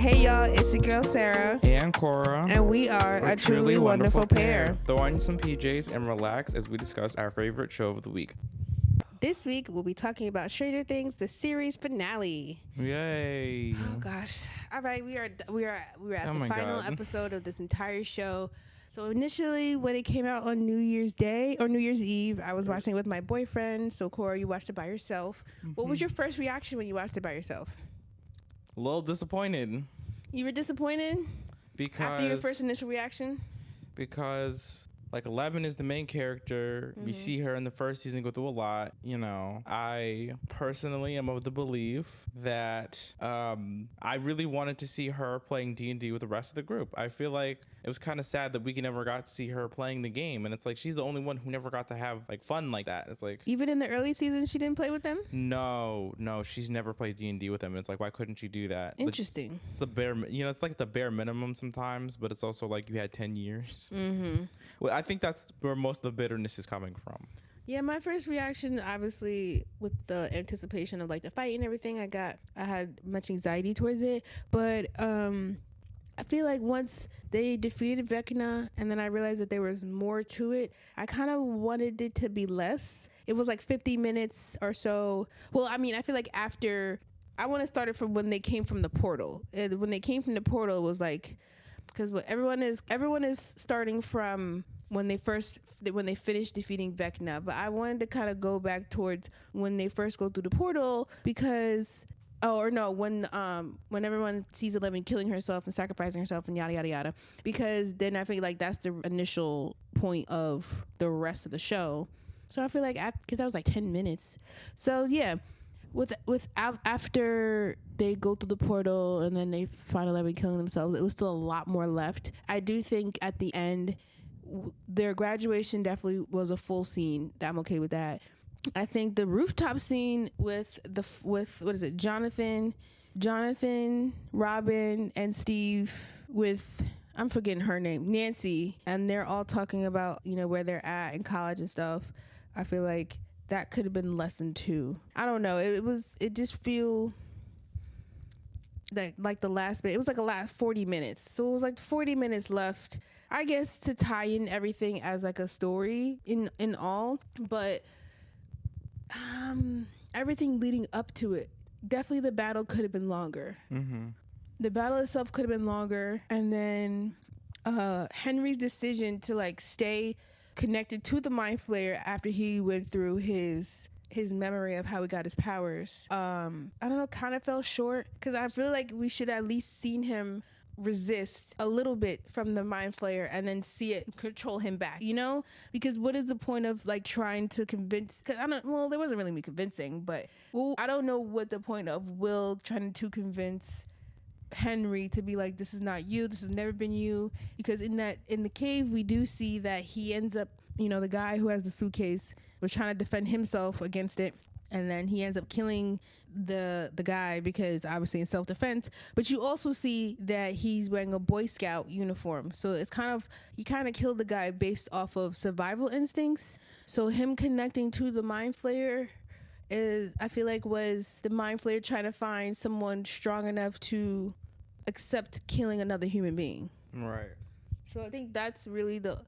Hey y'all, it's your girl Sarah. And Corra. And we are a truly wonderful pair. Throw on some PJs and relax as we discuss our favorite show of the week. This week we'll be talking about Stranger Things, the series finale. Yay. Oh gosh. All right, we are at the final episode of this entire show. So initially when it came out on New Year's Day or New Year's Eve, I was watching it with my boyfriend. So Corra, you watched it by yourself. What was your first reaction when you watched it by yourself? A little disappointed. You were disappointed? Because after your first initial reaction? Because like 11 is the main character. We see her in the first season go through a lot. You know, I personally am of the belief that I really wanted to see her playing D&D with the rest of the group. I feel like it was kind of sad that we never got to see her playing the game, and it's like she's the only one who never got to have like fun like that. It's like even in the early seasons she didn't play with them. No, she's never played D&D with them. It's like, why couldn't she do that? Interesting. It's the bare, it's like the bare minimum sometimes, but it's also like you had 10 years. Well, I think that's where most of the bitterness is coming from. Yeah, my first reaction, obviously, with the anticipation of like the fight and everything, I had much anxiety towards it. But I feel like once they defeated Vecna and then I realized that there was more to it, I kind of wanted it to be less. It was like 50 minutes or so. Well, I mean, I feel like after, I want to start it from when they came from the portal. When they came from the portal, it was like, because what everyone is starting from when they finished defeating Vecna, but I wanted to kind of go back towards when they first go through the portal, because when everyone sees 11 killing herself and sacrificing herself and yada yada yada, because then I feel like that's the initial point of the rest of the show. So I feel like because that was like 10 minutes, so yeah. After they go through the portal and then they find 11 killing themselves, it was still a lot more left. I do think at the end, their graduation definitely was a full scene. I'm okay with that. I think the rooftop scene with what is it, Jonathan, Robin, and Steve with, I'm forgetting her name, Nancy, and they're all talking about, where they're at in college and stuff. I feel like that could have been lesson 2. I don't know. It just feel like the last bit. It was like a last 40 minutes. So it was like 40 minutes left, I guess, to tie in everything as like a story in all. But everything leading up to it, definitely the battle could have been longer. The battle itself could have been longer. And then Henry's decision to like stay connected to the Mind Flayer after he went through his memory of how he got his powers, I don't know, kind of fell short, because I feel like we should at least seen him resist a little bit from the Mind Flayer and then see it control him back, because what is the point of like trying to convince, because there wasn't really me convincing, but I don't know what the point of Will trying to convince Henry to be like, this is not you, this has never been you, because in the cave we do see that he ends up, the guy who has the suitcase was trying to defend himself against it, and then he ends up killing the guy because obviously in self-defense. But you also see that he's wearing a Boy Scout uniform, so it's he kind of killed the guy based off of survival instincts. So him connecting to the Mind Flayer I feel like was the Mind Flayer trying to find someone strong enough to accept killing another human being. Right. So I think that's really that's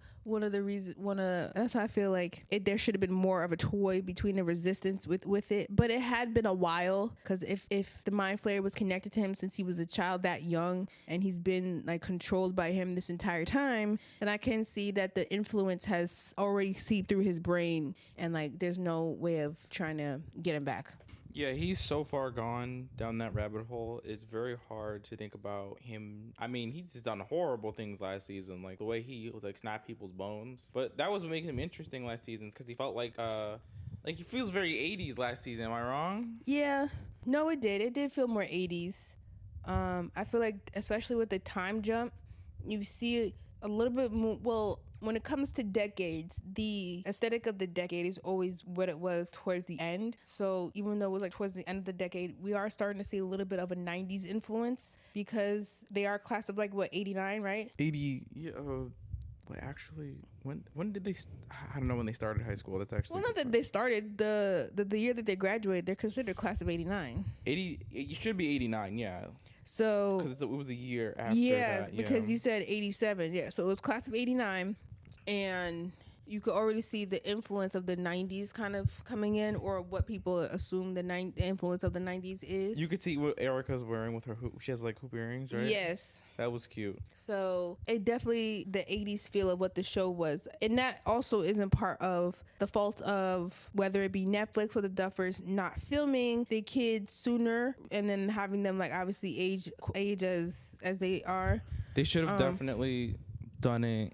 why I feel like there should have been more of a toy between the resistance with it. But it had been a while, because if the Mind Flayer was connected to him since he was a child that young, and he's been like controlled by him this entire time, then I can see that the influence has already seeped through his brain, and like there's no way of trying to get him back. Yeah, he's so far gone down that rabbit hole. It's very hard to think about him. I mean, he's just done horrible things last season, like the way he like snapped people's bones. But that was what makes him interesting last season, because he felt like he feels very 80s last season. Am I wrong? Yeah, no, it did. It did feel more 80s. I feel like, especially with the time jump, you see a little bit more. Well, when it comes to decades, the aesthetic of the decade is always what it was towards the end. So even though it was like towards the end of the decade, we are starting to see a little bit of a 90s influence, because they are class of like, what, 89, right? 80, yeah, But actually, when did they? I don't know when they started high school. That's actually well, not that they started the year that they graduated. They're considered class of 89. 80. It should be 89. Yeah. So because it was a year after. Yeah, that, because you said 87. Yeah, so it was class of 89, and you could already see the influence of the 90s kind of coming in, or what people assume the influence of the 90s is. You could see what Erica's wearing with her hoop. She has like hoop earrings, right? Yes. That was cute. So it definitely the 80s feel of what the show was. And that also isn't part of the fault of whether it be Netflix or the Duffers not filming the kids sooner and then having them like obviously age as they are. They should have definitely done it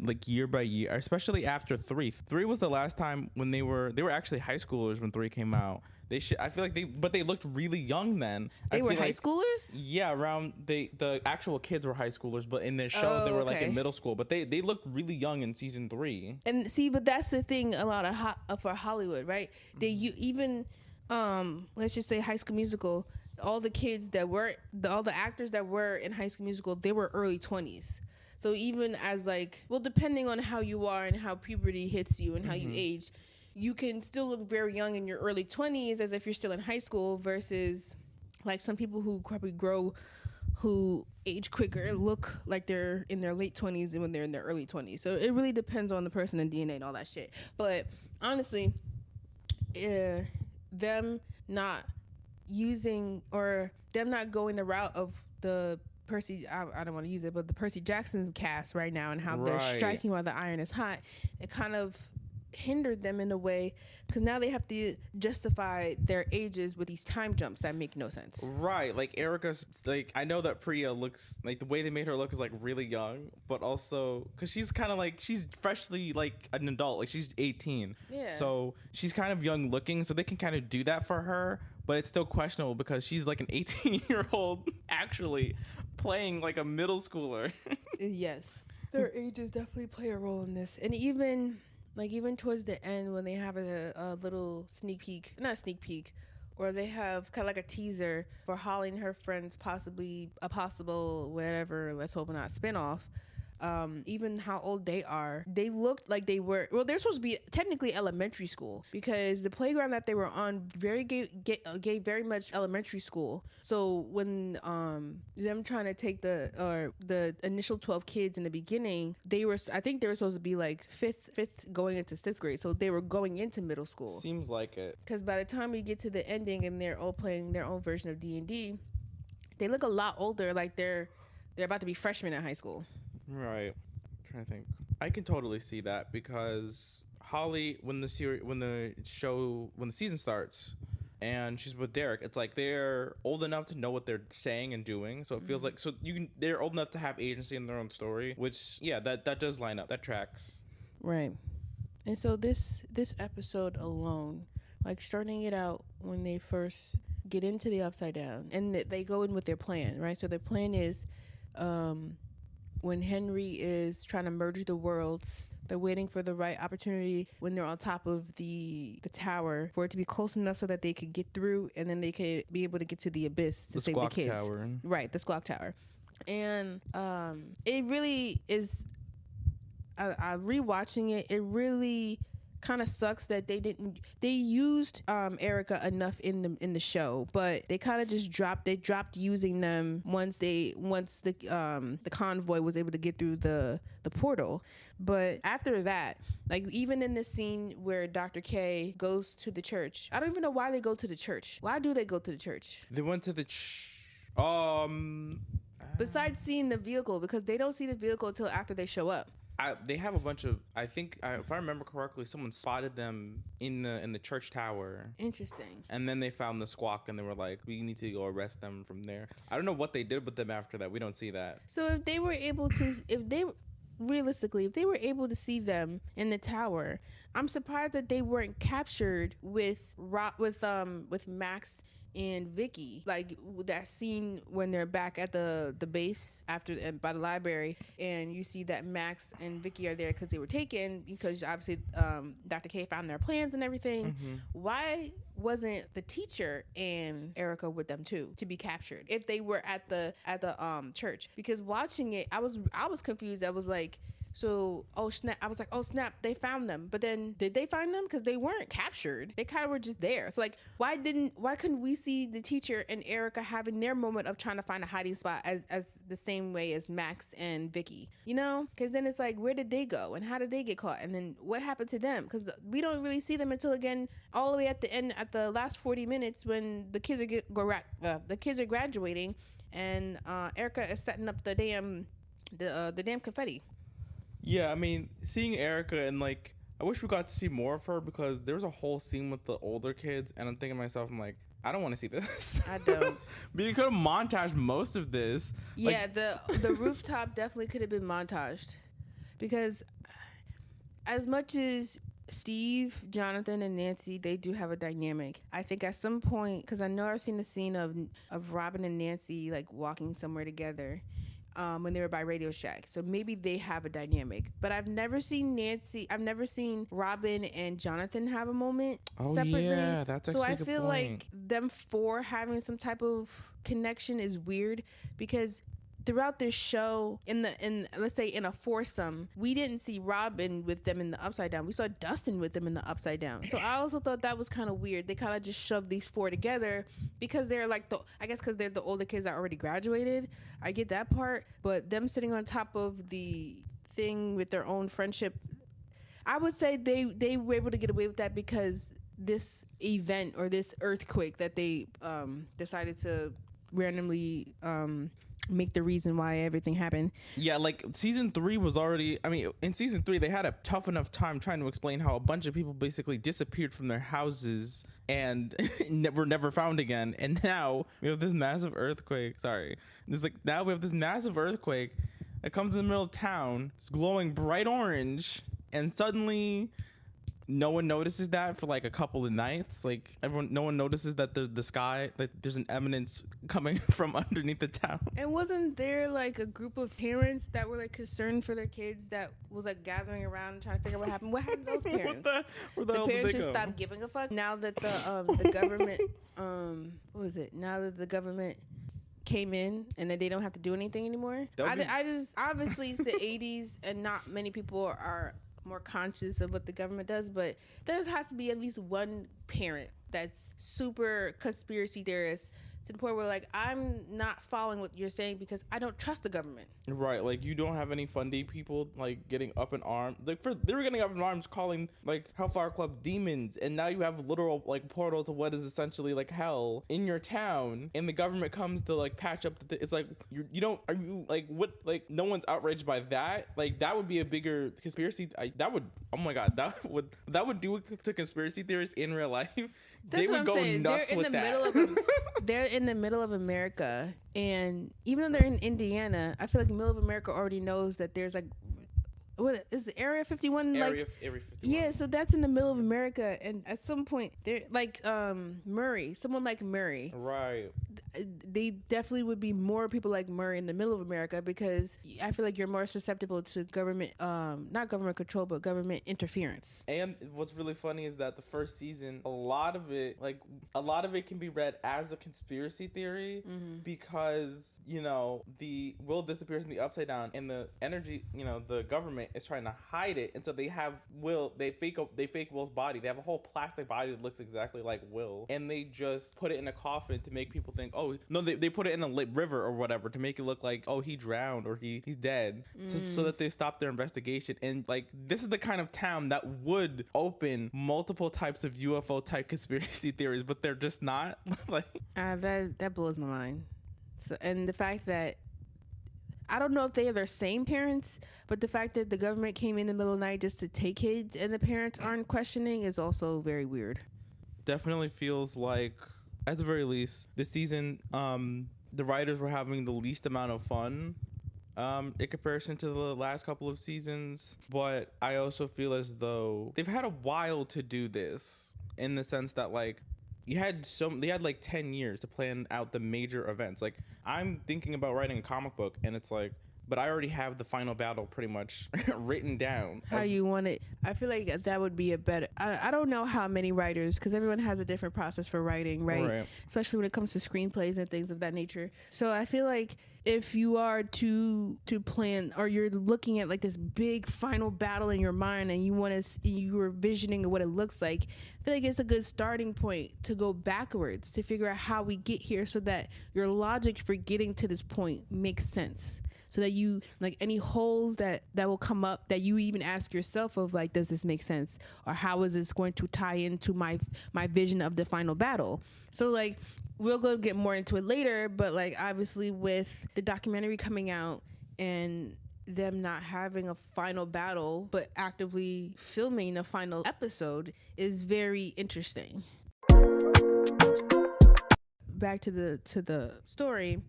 like year by year, especially after 3. 3 was the last time when they were actually high schoolers when 3 came out. I feel like they looked really young then. They were high schoolers? Yeah, around the actual kids were high schoolers, but in their show they were like in middle school. But they looked really young in season 3. And see, but that's the thing a lot of for Hollywood, right? Even let's just say High School Musical, all the kids that were all the actors that were in High School Musical, they were early 20s. So even as like, well, depending on how you are and how puberty hits you and how you age, you can still look very young in your early 20s as if you're still in high school versus like some people who probably who age quicker look like they're in their late 20s and when they're in their early 20s. So it really depends on the person and DNA and all that shit. But honestly, them not using or them not going the route of the Percy, I don't want to use it, but the Percy Jackson cast right now and how they're striking while the iron is hot, it kind of hindered them in a way because now they have to justify their ages with these time jumps that make no sense. Right, like Erica's like, I know that Priya looks like the way they made her look is like really young, but also because she's kind of like she's freshly like an adult, like she's 18. Yeah. So she's kind of young looking, so they can kind of do that for her, but it's still questionable because she's like an 18-year-old actually playing like a middle schooler. Yes, their ages definitely play a role in this, and even towards the end when they have a little not sneak peek, or they have kind of like a teaser for Holly and her friends possibly a possible whatever, let's hope not, spinoff. Even how old they are, they looked like they were, well, they're supposed to be technically elementary school because the playground that they were on gave very much elementary school. So when them trying to take the initial 12 kids in the beginning, I think they were supposed to be like fifth going into 6th grade, so they were going into middle school. Seems like it, because by the time we get to the ending and they're all playing their own version of D&D, they look a lot older, like they're about to be freshmen in high school. Right. I'm trying to think. I can totally see that because Holly, when the season starts and she's with Derek, it's like they're old enough to know what they're saying and doing. So it feels like they're old enough to have agency in their own story, which that does line up. That tracks. Right. And so this episode alone, like starting it out when they first get into the Upside Down and they go in with their plan, right? So their plan is when Henry is trying to merge the worlds, they're waiting for the right opportunity when they're on top of the tower for it to be close enough so that they could get through and then they could be able to get to the abyss to save the kids. The Squawk Tower. Right, the Squawk Tower. And it really is, I rewatching it really kind of sucks that they used Erica enough in the show, but they kind of just dropped using them once the convoy was able to get through the portal. But after that, like even in this scene where Dr. K goes to the church, I don't even know why they go to the church. Why do they go to the church? They went to the besides seeing the vehicle, because they don't see the vehicle until after they show up. They have a bunch of, I think, if I remember correctly, someone spotted them in the church tower. Interesting. And then they found the Squawk and they were like, we need to go arrest them from there. I don't know what they did with them after that. We don't see that. So if they were able to see them in the tower, I'm surprised that they weren't captured with Max and Vicky, like that scene when they're back at the base by the library, and you see that Max and Vicky are there because they were taken because obviously Dr. K found their plans and everything. Mm-hmm. Why wasn't the teacher and Erica with them too to be captured if they were at the church? Because watching it, I was confused. I was like, So, oh snap! I was like, oh snap! They found them. But then, did they find them? Because they weren't captured. They kind of were just there. So, like, why couldn't we see the teacher and Erica having their moment of trying to find a hiding spot as the same way as Max and Vicky? You know? Because then it's like, where did they go and how did they get caught? And then what happened to them? Because we don't really see them until again all the way at the end, at the last 40 minutes when the kids are graduating, and Erica is setting up the damn confetti. Yeah, I mean, seeing Erica and like, I wish we got to see more of her because there was a whole scene with the older kids, and I'm thinking to myself, I'm like, I don't want to see this. I don't. But you could have montaged most of this. Yeah, like, the rooftop definitely could have been montaged, because as much as Steve, Jonathan, and Nancy, they do have a dynamic. I think at some point, because I know I've seen the scene of Robin and Nancy like walking somewhere together. When they were by Radio Shack. So maybe they have a dynamic. But I've never seen Robin and Jonathan have a moment separately. Yeah, that's actually so I a good feel point. like them four having some type of connection is weird, because throughout this show, let's say in a foursome, we didn't see Robin with them in the Upside Down. We saw Dustin with them in the Upside Down. So I also thought that was kind of weird. They kind of just shoved these four together because they're like because they're the older kids that already graduated. I get that part, but them sitting on top of the thing with their own friendship, I would say they were able to get away with that because this event or this earthquake that they decided to randomly make the reason why everything happened. Yeah, like season 3 was already, I mean, in season 3 they had a tough enough time trying to explain how a bunch of people basically disappeared from their houses and were never found again. And now we have this massive earthquake. Now we have this massive earthquake that comes in the middle of town. It's glowing bright orange, and suddenly no one notices that for like a couple of nights. Like no one notices that the sky, like there's an eminence coming from underneath the town. And wasn't there like a group of parents that were like concerned for their kids that was like gathering around and trying to figure out what happened? What happened to those parents? The parents just stopped giving a fuck now that the government now that the government came in and that they don't have to do anything anymore. I just obviously it's the 80s and not many people are more conscious of what the government does, but there has to be at least one parent that's super conspiracy theorist to the point where like, I'm not following what you're saying because I don't trust the government. Right, like you don't have any fundy people like getting up in arms. Like they were getting up in arms calling like Hellfire Club demons, and now you have a literal like portal to what is essentially like hell in your town, and the government comes to like patch up it's like no one's outraged by that. Like that would be a bigger conspiracy. Oh my god, that would do it to conspiracy theorists in real life. That's they would what I'm go saying. nuts with that. They're in the middle of America, and even though they're in Indiana, I feel like the middle of America already knows that there's like, what is the Area 51? Area 51. Yeah, so that's in the middle of America, and at some point, they're like someone like Murray. Right. They definitely would be more people like Murray in the middle of America because I feel like you're more susceptible to government, not government control, but government interference. And what's really funny is that the first season, a lot of it can be read as a conspiracy theory because, the Will disappears in the Upside Down and the energy, the government is trying to hide it. And so they have they fake Will's body. They have a whole plastic body that looks exactly like Will. And they just put it in a coffin to make people think, oh, no, they put it in a river or whatever to make it look like, oh, he drowned or he's dead, so that they stop their investigation. And like, this is the kind of town that would open multiple types of UFO type conspiracy theories, but they're just not. Like that blows my mind. So, and the fact that I don't know if they are their same parents, but the fact that the government came in the middle of the night just to take kids and the parents aren't questioning is also very weird. Definitely feels like, at the very least, this season, the writers were having the least amount of fun in comparison to the last couple of seasons. But I also feel as though they've had a while to do this, in the sense that like, they had like 10 years to plan out the major events. Like, I'm thinking about writing a comic book, and it's like, but I already have the final battle pretty much written down. How you want it. I feel like that would be a better, I don't know how many writers, because everyone has a different process for writing, right? Especially when it comes to screenplays and things of that nature. So I feel like if you are to plan, or you're looking at like this big final battle in your mind and you're visioning what it looks like, I feel like it's a good starting point to go backwards to figure out how we get here, so that your logic for getting to this point makes sense, so that you, like, any holes that will come up, that you even ask yourself of, like, does this make sense, or how is this going to tie into my vision of the final battle. So, like, we'll go get more into it later, but, like, obviously with the documentary coming out and them not having a final battle but actively filming a final episode is very interesting. Back to the story.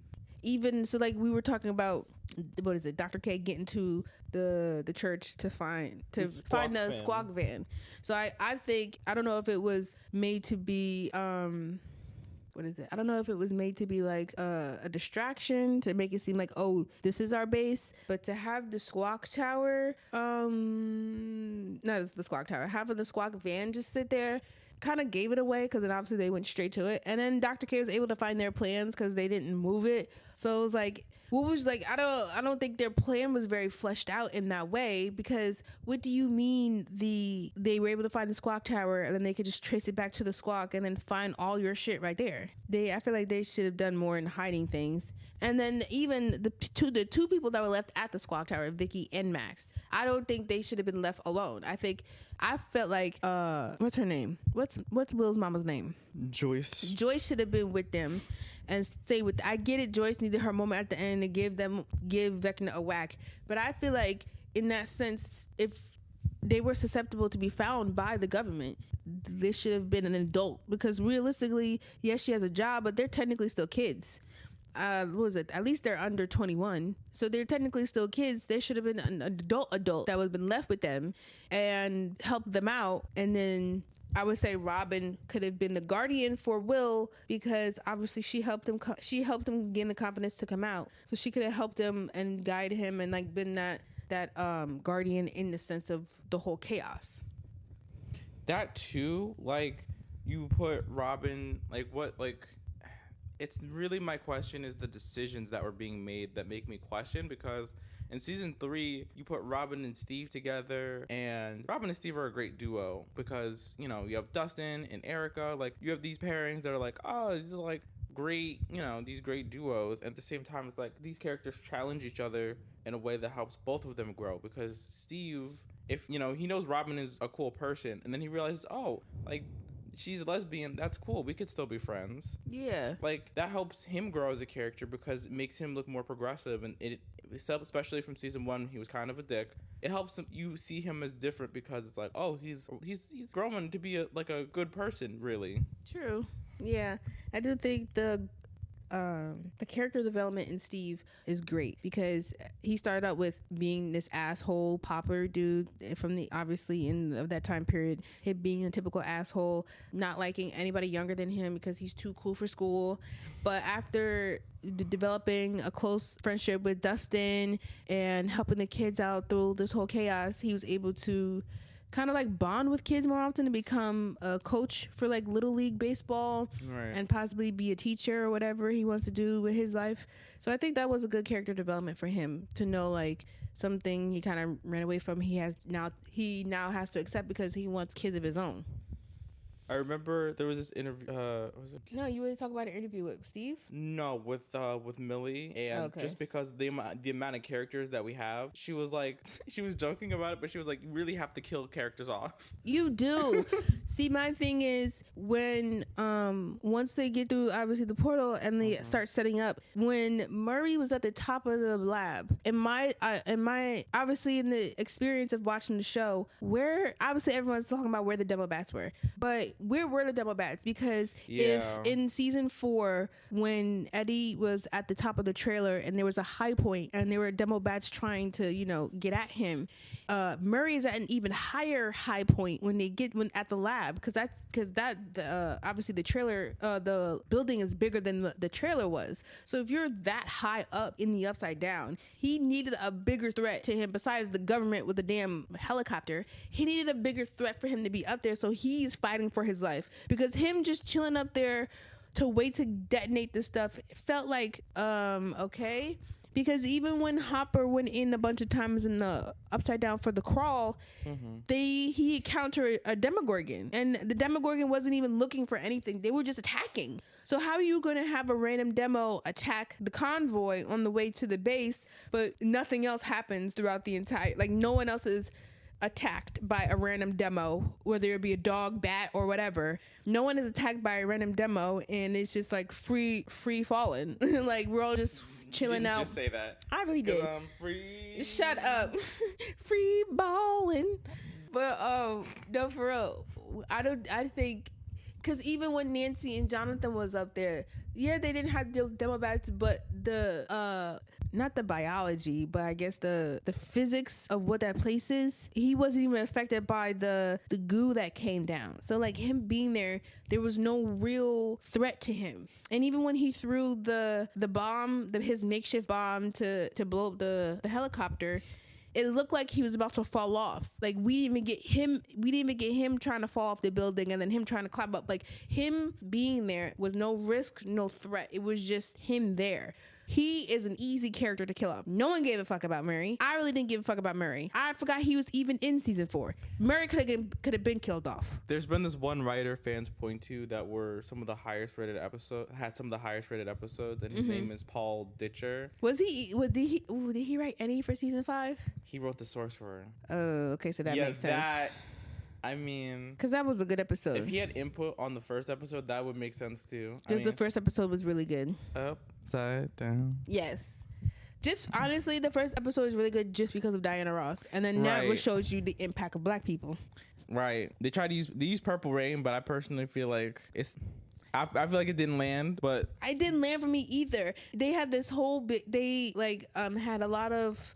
Even so, like, we were talking about, what is it, Dr. K getting to the church to find the squawk van. So I think, I don't know if it was made to be what is it? I don't know if it was made to be like a distraction to make it seem like, oh, this is our base, but to have the squawk tower, not the squawk tower, having the squawk van just sit there kind of gave it away, because then obviously they went straight to it, and then Dr. K was able to find their plans because they didn't move it. So it was like, what was, like, I don't think their plan was very fleshed out in that way, because what do you mean they were able to find the squawk tower and then they could just trace it back to the squawk and then find all your shit right there? I feel like they should have done more in hiding things. And then even the two people that were left at the squawk tower, Vicky and Max, I don't think they should have been left alone. I felt like what's her name? What's Will's mama's name? Joyce. Joyce should have been with them and stay with. I get it. Joyce needed her moment at the end to give Vecna a whack, but I feel like in that sense, if they were susceptible to be found by the government, this should have been an adult, because realistically, yes, she has a job, but they're technically still kids. What was it? At least they're under 21. So they're technically still kids. There should have been an adult that would have been left with them and helped them out. And then I would say Robin could have been the guardian for Will, because obviously she helped him gain the confidence to come out. So she could have helped him and guide him and, like, been that guardian in the sense of the whole chaos. That too, like, you put Robin, like, what, like, it's really, my question is the decisions that were being made that make me question, because in season 3, you put Robin and Steve together, and Robin and Steve are a great duo, because, you know, you have Dustin and Erica, like, you have these pairings that are like, oh, these are like great, you know, these great duos. At the same time, it's like these characters challenge each other in a way that helps both of them grow, because Steve, if, you know, he knows Robin is a cool person, and then he realizes, oh, like, she's a lesbian, that's cool, we could still be friends. Yeah. Like, that helps him grow as a character, because it makes him look more progressive, and it especially from season 1, he was kind of a dick. It helps him, you see him as different, because it's like, oh, he's growing to be a good person, really. True. Yeah. I do think the character development in Steve is great, because he started out with being this asshole popper dude from the, obviously of that time period, him being a typical asshole, not liking anybody younger than him because he's too cool for school. But after developing a close friendship with Dustin and helping the kids out through this whole chaos, he was able to kind of like bond with kids more often, to become a coach for like little league baseball, right, and possibly be a teacher or whatever he wants to do with his life. So I think that was a good character development for him, to know like something he kind of ran away from, he now has to accept, because he wants kids of his own. I remember there was this interview. No, you really talk about an interview with Steve? No, with Millie, and just because the amount of characters that we have, she was like, she was joking about it, but she was like, you really have to kill characters off. You do. See, my thing is, when once they get through obviously the portal and they start setting up, when Murray was at the top of the lab, in my obviously in the experience of watching the show, where obviously everyone's talking about where the demo bats were, but where were the demo bats? Because if in season 4, when Eddie was at the top of the trailer and there was a high point and there were demo bats trying to, you know, get at him, Murray is at an even higher high point when at the lab, because obviously the trailer, the building is bigger than the trailer was. So if you're that high up in the upside down, he needed a bigger threat to him besides the government with the damn helicopter. He needed a bigger threat for him to be up there, so he's fighting for his life, because him just chilling up there to wait to detonate this stuff, it felt like okay. Because even when Hopper went in a bunch of times in the Upside Down for the crawl, he encountered a Demogorgon, and the Demogorgon wasn't even looking for anything. They were just attacking. So how are you going to have a random demo attack the convoy on the way to the base, but nothing else happens throughout the entire, like no one else is attacked by a random demo, whether it be a dog, bat, or whatever. No one is attacked by a random demo, and it's just like free falling. Like we're all just chilling out. Just say that. I really did. I'm free. Shut up. Free balling. But no, for real. I think because even when Nancy and Jonathan was up there, yeah, they didn't have demo bats, but the not the biology, but I guess the physics of what that place is, he wasn't even affected by the goo that came down. So like him being there was no real threat to him. And even when he threw the bomb, his makeshift bomb to blow up the helicopter, it looked like he was about to fall off. Like we didn't even get him trying to fall off the building and then him trying to climb up. Like him being there was no risk, no threat. It was just him there. He is an easy character to kill off. No one gave a fuck about Murray. I really didn't give a fuck about Murray. I forgot he was even in season 4. Murray could have been killed off. There's been this one writer fans point to that were some of the highest rated episodes, and his name is Paul Ditcher. Did he write any for season 5? He wrote the Sorcerer. Oh, okay, so that makes sense. I mean, because that was a good episode. If he had input on the first episode, that would make sense too. The first episode was really good. Upside down. Yes. Just honestly, the first episode is really good just because of Diana Ross, and then now it shows you the impact of Black people. Right. They use Purple Rain, but I personally feel like I feel like it didn't land, but it didn't land for me either. They had this whole they had a lot of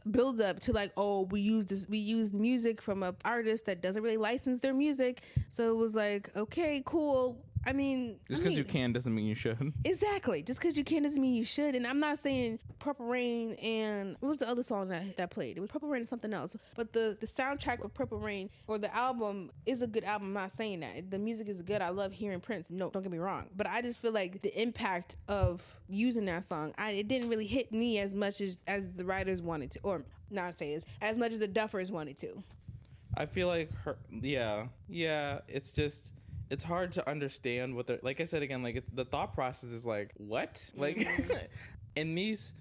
build up to like, oh, we used music from an artist that doesn't really license their music, so it was like, okay, cool. I mean, just because you can doesn't mean you should. Exactly. Just because you can doesn't mean you should. And I'm not saying Purple Rain and what was the other song that played? It was Purple Rain and something else. But the soundtrack of Purple Rain or the album is a good album. I'm not saying that. The music is good. I love hearing Prince. No, don't get me wrong. But I just feel like the impact of using that song, it didn't really hit me as much as the writers wanted to, or not say as much as the Duffers wanted to. I feel like it's just. It's hard to understand what they're, like I said again, like the thought process is like, what? Like, in these,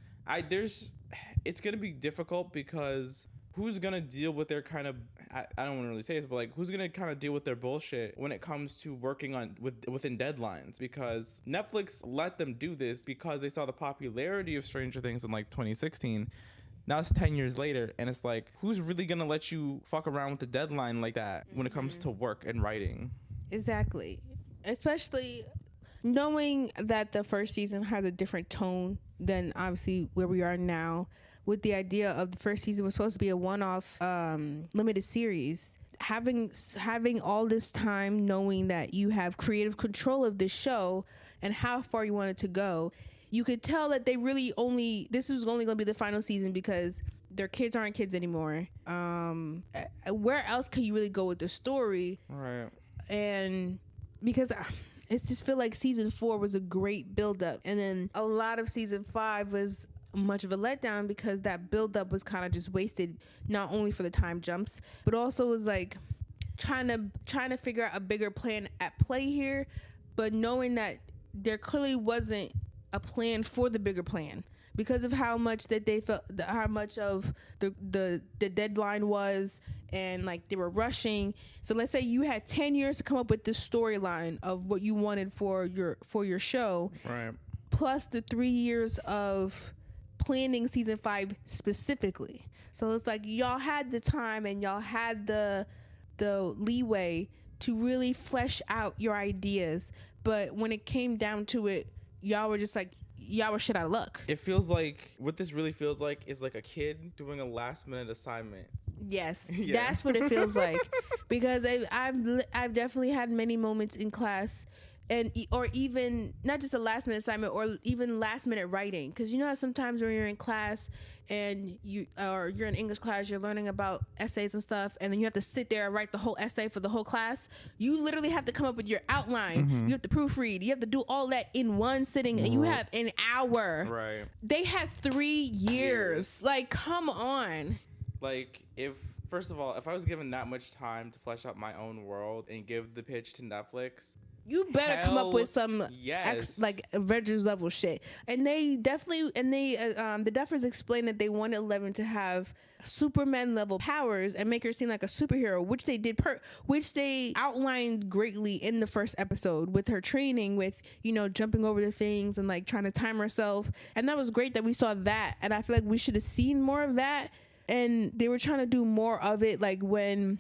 it's going to be difficult because who's going to deal with their kind of, I don't want to really say this, but like, who's going to kind of deal with their bullshit when it comes to working on within deadlines? Because Netflix let them do this because they saw the popularity of Stranger Things in like 2016. Now it's 10 years later, and it's like, who's really going to let you fuck around with the deadline like that when it comes to work and writing? Exactly. Especially knowing that the first season has a different tone than obviously where we are now, with the idea of the first season was supposed to be a one-off limited series. Having all this time knowing that you have creative control of this show and how far you want it to go, you could tell that they really this was only going to be the final season because their kids aren't kids anymore. Where else can you really go with the story? Right. And because I just feel like season 4 was a great build-up, and then a lot of season 5 was much of a letdown because that build-up was kind of just wasted, not only for the time jumps, but also was like trying to figure out a bigger plan at play here, but knowing that there clearly wasn't a plan for the bigger plan because of how much that they felt, how much of the deadline was, and like they were rushing. So let's say you had 10 years to come up with this storyline of what you wanted for your show, right? Plus the 3 years of planning season 5 specifically. So it's like y'all had the time and y'all had the leeway to really flesh out your ideas, but when it came down to it, y'all were just like, y'all were shit out of luck. It feels like what this really feels like is like a kid doing a last minute assignment. Yes, yeah. That's what it feels like. Because I've definitely had many moments in class, or even not just a last minute assignment or even last minute writing, because you know how sometimes when you're in class and you're in English class, you're learning about essays and stuff, and then you have to sit there and write the whole essay for the whole class. You literally have to come up with your outline. You have to proofread. You have to do all that in one sitting, and you have an hour. Right. They had 3 years. Like, come on. Like, first of all, if I was given that much time to flesh out my own world and give the pitch to Netflix, you better come up with some like Avengers level shit. And they definitely, the Duffers explained that they wanted Eleven to have Superman level powers and make her seem like a superhero, which they did, which they outlined greatly in the first episode with her training, with, you know, jumping over the things and like trying to time herself. And that was great that we saw that. And I feel like we should have seen more of that. And they were trying to do more of it, like when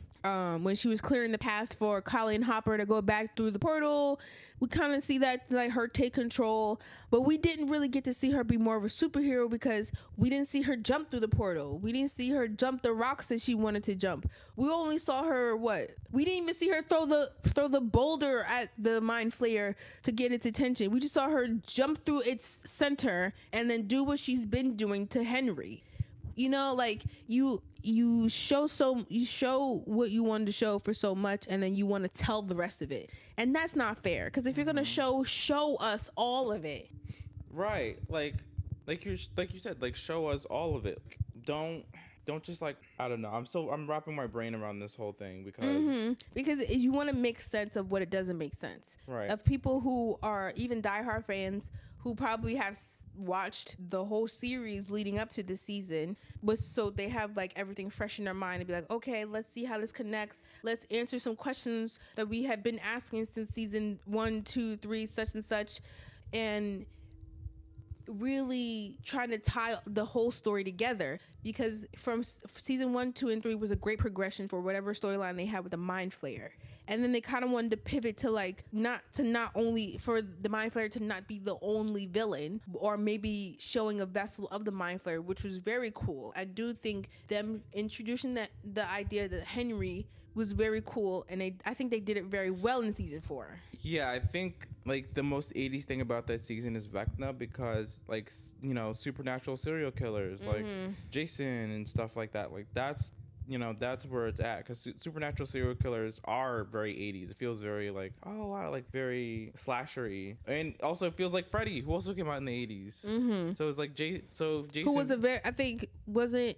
she was clearing the path for Colleen Hopper to go back through the portal. We kind of see that, like, her take control, but we didn't really get to see her be more of a superhero because we didn't see her jump through the portal. We didn't see her jump the rocks that she wanted to jump. We only saw her we didn't even see her throw the boulder at the mind flayer to get its attention. We just saw her jump through its center and then do what she's been doing to Henry. You know, like you show what you wanted to show for so much, and then you want to tell the rest of it, and that's not fair. Because if you're gonna show us all of it, right? Like you said, like, show us all of it. Don't just, like, I don't know. I'm wrapping my brain around this whole thing because you want to make sense of what it doesn't make sense. Right. Of people who are even diehard fans who probably have watched the whole series leading up to this season, so they have like everything fresh in their mind and be like, okay, let's see how this connects. Let's answer some questions that we have been asking since season 1, 2, 3, such and such, and really trying to tie the whole story together, because from season 1, 2, and 3 was a great progression for whatever storyline they had with the Mind Flayer. And then they kind of wanted to pivot to not only for the Mind Flayer to not be the only villain, or maybe showing a vessel of the Mind Flayer, which was very cool. I do think them introducing the idea that Henry was very cool, and I think they did it very well in season 4. Yeah, I think like the most 80s thing about that season is Vecna, because, like, you know, supernatural serial killers like Jason and stuff like that. Like, that's, you know, that's where it's at, because supernatural serial killers are very 80s. It feels very like, oh wow, like very slashery, and also it feels like Freddy, who also came out in the 80s. So it's like Jason, who was wasn't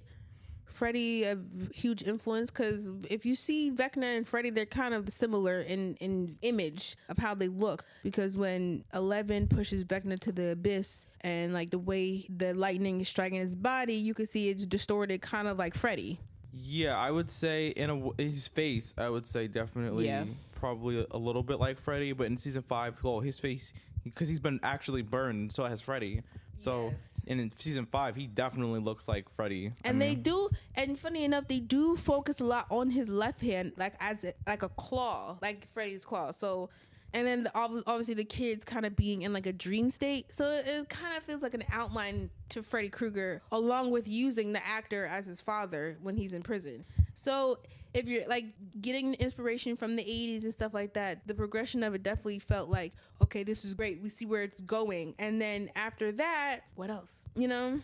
Freddy a huge influence? Because if you see Vecna and Freddy, they're kind of similar in image of how they look, because when Eleven pushes Vecna to the abyss and like the way the lightning is striking his body, you can see it's distorted, kind of like Freddy. Yeah, I would say his face, I would say definitely, probably a little bit like Freddy, but in season 5, his face, because he's been actually burned, so has Freddy. So in season 5, he definitely looks like Freddy. And they do, and funny enough, they do focus a lot on his left hand, like like a claw, like Freddy's claw. So, and then obviously the kids kind of being in like a dream state. So it kind of feels like an outline to Freddy Krueger, along with using the actor as his father when he's in prison. So if you're like getting inspiration from the 80s and stuff like that, the progression of it definitely felt like, okay, this is great. We see where it's going. And then after that, what else? You know?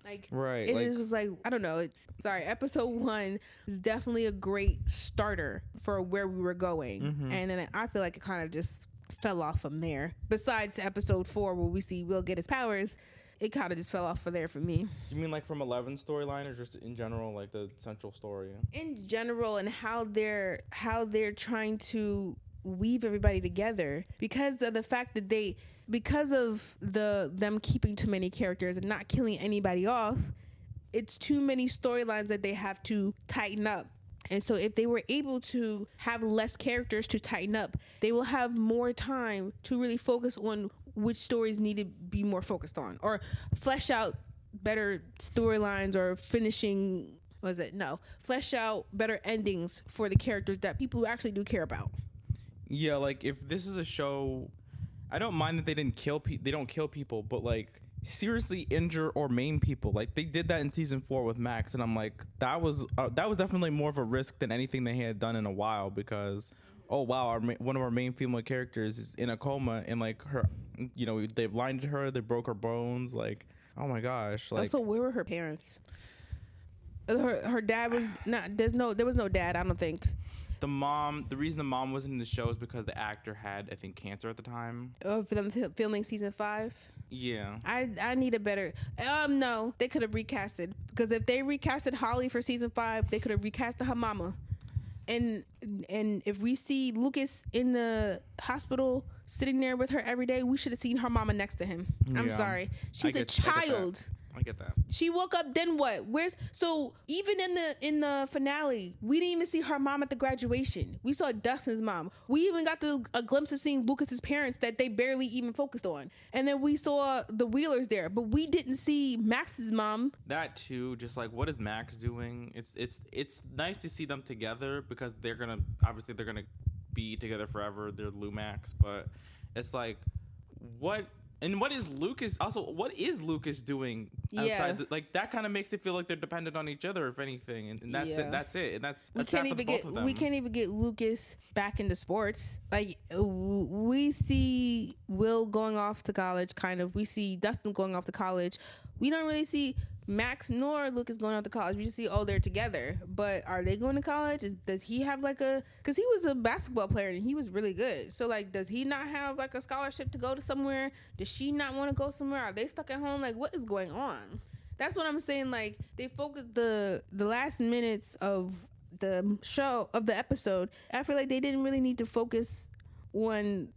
Like, right, it was like, I don't know. Episode 1 is definitely a great starter for where we were going. And then I feel like it kind of just fell off from there. Besides episode 4, where we see Will get his powers, it kind of just fell off there for me. You mean like from 11's storyline, or just in general, like the central story? In general, and how they're trying to weave everybody together, because of the fact that because of them keeping too many characters and not killing anybody off, it's too many storylines that they have to tighten up. And so if they were able to have less characters to tighten up, they will have more time to really focus on which stories need to be more focused on, or flesh out better storylines, or flesh out better endings for the characters that people actually do care about. Yeah, like if this is a show, I don't mind that they don't kill people, but like seriously injure or maim people. Like they did that in season 4 with Max, and I'm like, that was definitely more of a risk than anything they had done in a while, because oh wow, one of our main female characters is in a coma, and like her, you know, they blinded her, they broke her bones, like, oh my gosh. Like, also, where were her parents? Her dad was not. There was no dad. I don't think. the reason the mom wasn't in the show is because the actor had, I think, cancer at the time. For them filming season 5. Yeah. I need a better. No, they could have recasted, because if they recasted Holly for season 5, they could have recasted her mama. And if we see Lucas in the hospital sitting there with her every day, we should have seen her mama next to him. I'm sorry, she's a child. I get that. She woke up, then what? So even in the finale, we didn't even see her mom at the graduation. We saw Dustin's mom. We even got a glimpse of seeing Lucas's parents that they barely even focused on. And then we saw the Wheelers there, but we didn't see Max's mom. That too, just like, what is Max doing? It's nice to see them together, because they're gonna be together forever. They're Lumax, but it's like, what is Lucas doing outside? Like, that kind of makes it feel like they're dependent on each other, if anything, and that's it. That's it. And that's we can't even get Lucas back into sports. Like, we see Will going off to college, kind of. We see Dustin going off to college. We don't really see Max nor Lucas going out to college. We just see, they're together. But are they going to college? Does he have because he was a basketball player and he was really good. So like, does he not have like a scholarship to go to somewhere? Does she not want to go somewhere? Are they stuck at home? Like, what is going on? That's what I'm saying. Like, they focused the last minutes of the show, of the episode. I feel like they didn't really need to focus on,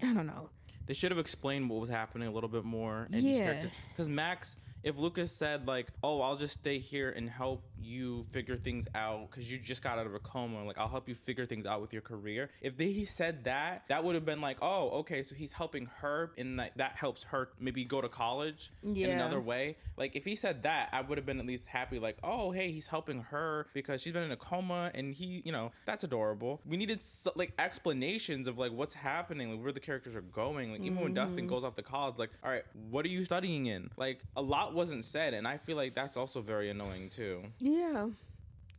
I don't know. They should have explained what was happening a little bit more. Because Max, if Lucas said like, oh, I'll just stay here and help you figure things out because you just got out of a coma, like, I'll help you figure things out with your career. If he said that would have been like, oh, okay, so he's helping her, and that helps her maybe go to college in another way. Like, if he said that, I would have been at least happy, like, oh, hey, he's helping her because she's been in a coma, and he, that's adorable. We needed like explanations of like what's happening, like where the characters are going. Like, even when Dustin goes off to college, like, all right, what are you studying in? Like, a lot wasn't said, and I feel like that's also very annoying too. Yeah,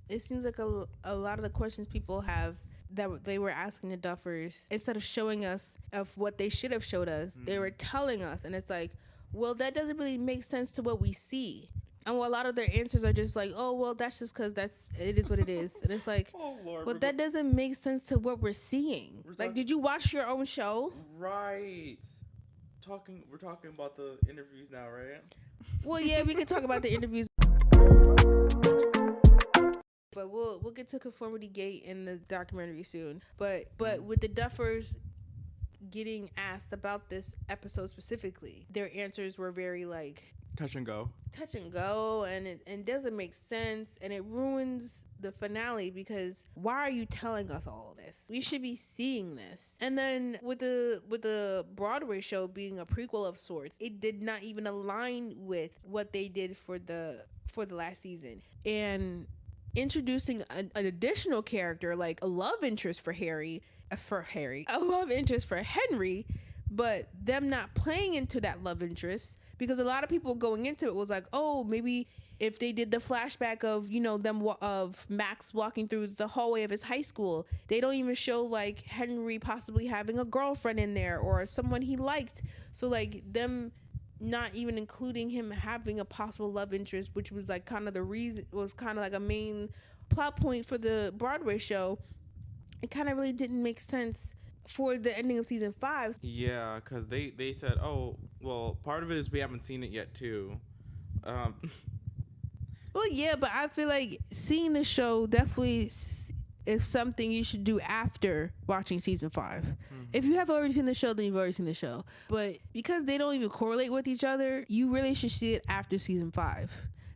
it seems like a lot of the questions people have that they were asking the Duffers, instead of showing us of what they should have showed us, they were telling us, and it's like, well, that doesn't really make sense to what we see. And a lot of their answers are just like, oh, well, that's just because it is what it is. And it's like, oh, Lord, but that doesn't make sense to what we're seeing. Like, did you watch your own show? Right. We're talking about the interviews now, right? Well, yeah, we can talk about the interviews. But we'll get to Conformity Gate in the documentary soon. But with the Duffers getting asked about this episode specifically, their answers were very like touch and go, and it doesn't make sense, and it ruins the finale, because why are you telling us all this? We should be seeing this. And then with the Broadway show being a prequel of sorts, it did not even align with what they did for the last season. And introducing an additional character, like a love interest for Harry, a love interest for Henry, but them not playing into that love interest, because a lot of people going into it was like, oh, maybe if they did the flashback of, of Max walking through the hallway of his high school, they don't even show like Henry possibly having a girlfriend in there or someone he liked. So like them not even including him having a possible love interest, which was like kind of the reason, was kind of like a main plot point for the Broadway show. It kind of really didn't make sense for the ending of season 5. Yeah, because they said, oh, well, part of it is we haven't seen it yet too. Well, yeah, but I feel like seeing the show definitely is something you should do after watching season 5. Mm-hmm. If you have already seen the show, then you've already seen the show. But because they don't even correlate with each other, you really should see it after season 5.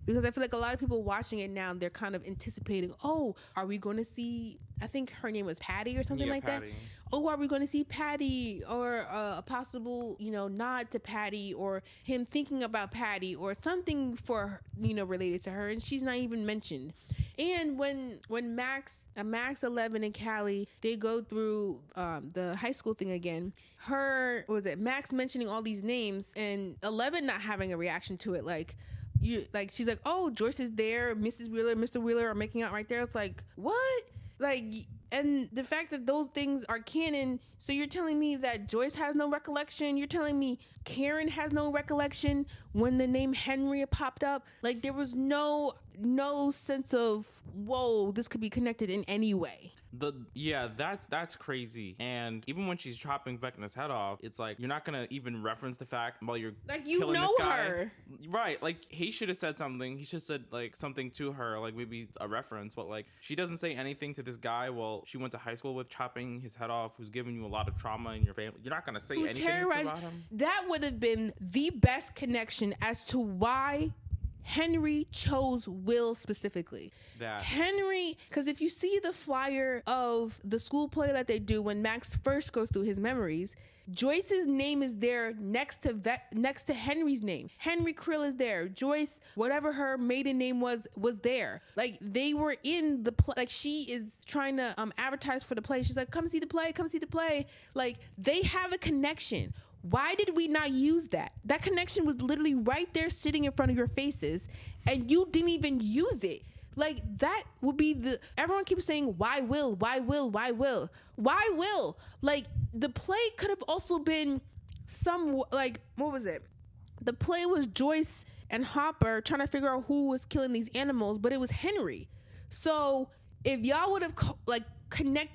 Because I feel like a lot of people watching it now, they're kind of anticipating, oh, are we going to see, I think her name was Patty or something like Patty. That. Oh, are we going to see Patty, or a possible, nod to Patty, or him thinking about Patty, or something for, related to her. And she's not even mentioned. And when Max 11 and Callie, they go through the high school thing again, Max mentioning all these names and 11 not having a reaction to it, she's like, oh, Joyce is there, Mrs. Wheeler, Mr. Wheeler are making out right there. It's like, what? Like, And the fact that those things are canon, so you're telling me that Joyce has no recollection? You're telling me Karen has no recollection when the name Henry popped up? Like, there was no sense of, whoa, this could be connected in any way. That's crazy. And even when she's chopping Vecna's head off, it's like you're not gonna even reference the fact while you're like, you killing know this guy. Her, right? Like, he should have said something. He should have said like something to her, like maybe a reference. But like, she doesn't say anything to this guy. Well, she went to high school with, chopping his head off, who's giving you a lot of trauma in your family. You're not gonna say anything about him. That would have been the best connection as to why Henry chose Will specifically. Henry, because if you see the flyer of the school play that they do when Max first goes through his memories, Joyce's name is there next to Henry's name. Henry Krill is there. Joyce, whatever her maiden name was there. Like, they were in the play. Like, she is trying to advertise for the play. She's like, come see the play, come see the play. Like, they have a connection. Why did we not use that? That connection was literally right there sitting in front of your faces, and you didn't even use it. Like, that would be everyone keeps saying, why Will? Why Will? Why Will? Why Will? Like, the play could have also been what was it? The play was Joyce and Hopper trying to figure out who was killing these animals, but it was Henry. So if y'all would have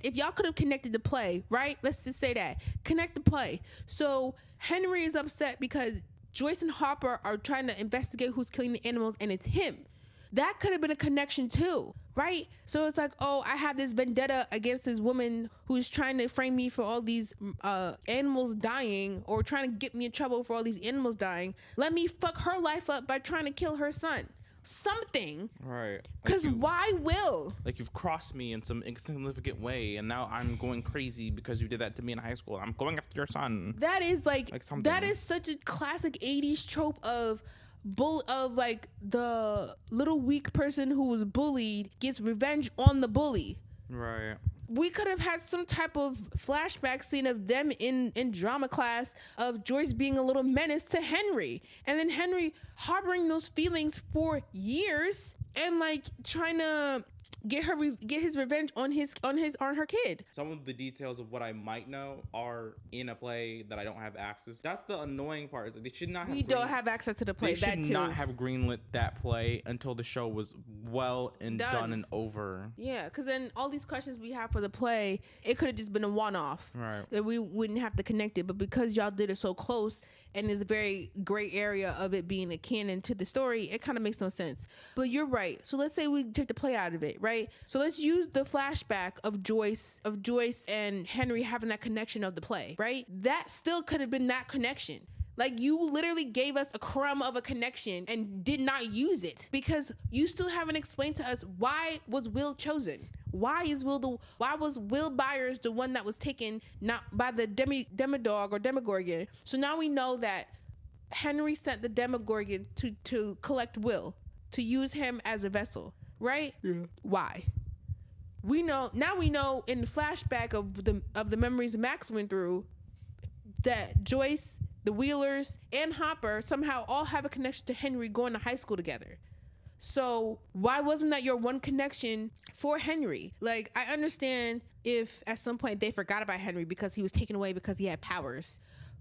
if y'all could have connected the play, right? Let's just say that. Connect the play. So Henry is upset because Joyce and Hopper are trying to investigate who's killing the animals, and it's him. That could have been a connection too, right? So it's like, oh, I have this vendetta against this woman who's trying to frame me for all these animals dying, or trying to get me in trouble for all these animals dying. Let me fuck her life up by trying to kill her son. Something, right? Because why Will? Like, you've crossed me in some insignificant way, and now I'm going crazy because you did that to me in high school. I'm going after your son. That is like that is such a classic 80s trope of like the little weak person who was bullied gets revenge on the bully. Right. We could have had some type of flashback scene of them in drama class, of Joyce being a little menace to Henry, and then Henry harboring those feelings for years and like trying to get his revenge on her kid. Some of the details of what I might know are in a play that I don't have access. That's the annoying part. Is that they should not. Don't have access to the play. They should not have greenlit that play until the show was well and done and over. Yeah, because then all these questions we have for the play, it could have just been a one-off. Right. That we wouldn't have to connect it, but because y'all did it so close and there's a very gray area of it being a canon to the story, it kind of makes no sense. But you're right. So let's say we take the play out of it, right? So let's use the flashback of Joyce and Henry having that connection of the play, right? That still could have been that connection. Like, you literally gave us a crumb of a connection and did not use it because you still haven't explained to us why was Will chosen. Why was Will Byers the one that was taken not by the Demodog or Demogorgon? So now we know that Henry sent the Demogorgon to collect Will, to use him as a vessel, right? Yeah. Why? Now we know in the flashback of the memories Max went through that Joyce, the Wheelers, and Hopper somehow all have a connection to Henry going to high school together. So why wasn't that your one connection for Henry? Like, I understand if at some point they forgot about Henry because he was taken away because he had powers.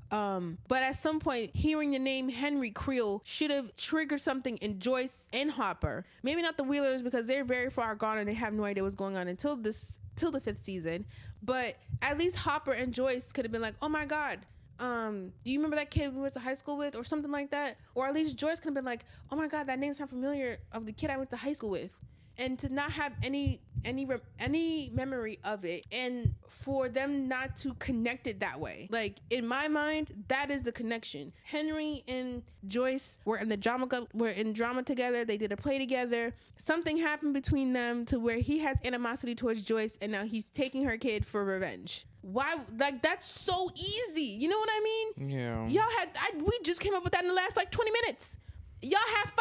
But at some point, hearing the name Henry Creel should have triggered something in Joyce and Hopper. Maybe not the Wheelers because they're very far gone and they have no idea what's going on until the 5th season. But at least Hopper and Joyce could have been like, oh my God, do you remember that kid we went to high school with, or something like that? Or at least Joyce could have been like, oh my God, that name sounds familiar, of the kid I went to high school with. And to not have any memory of it, and for them not to connect it that way. Like, in my mind, that is the connection. Henry and Joyce were in drama together. They did a play together. Something happened between them to where he has animosity towards Joyce, and now he's taking her kid for revenge. Why? Like, that's so easy. You know what I mean? Yeah. We just came up with that in the last 20 minutes. Y'all have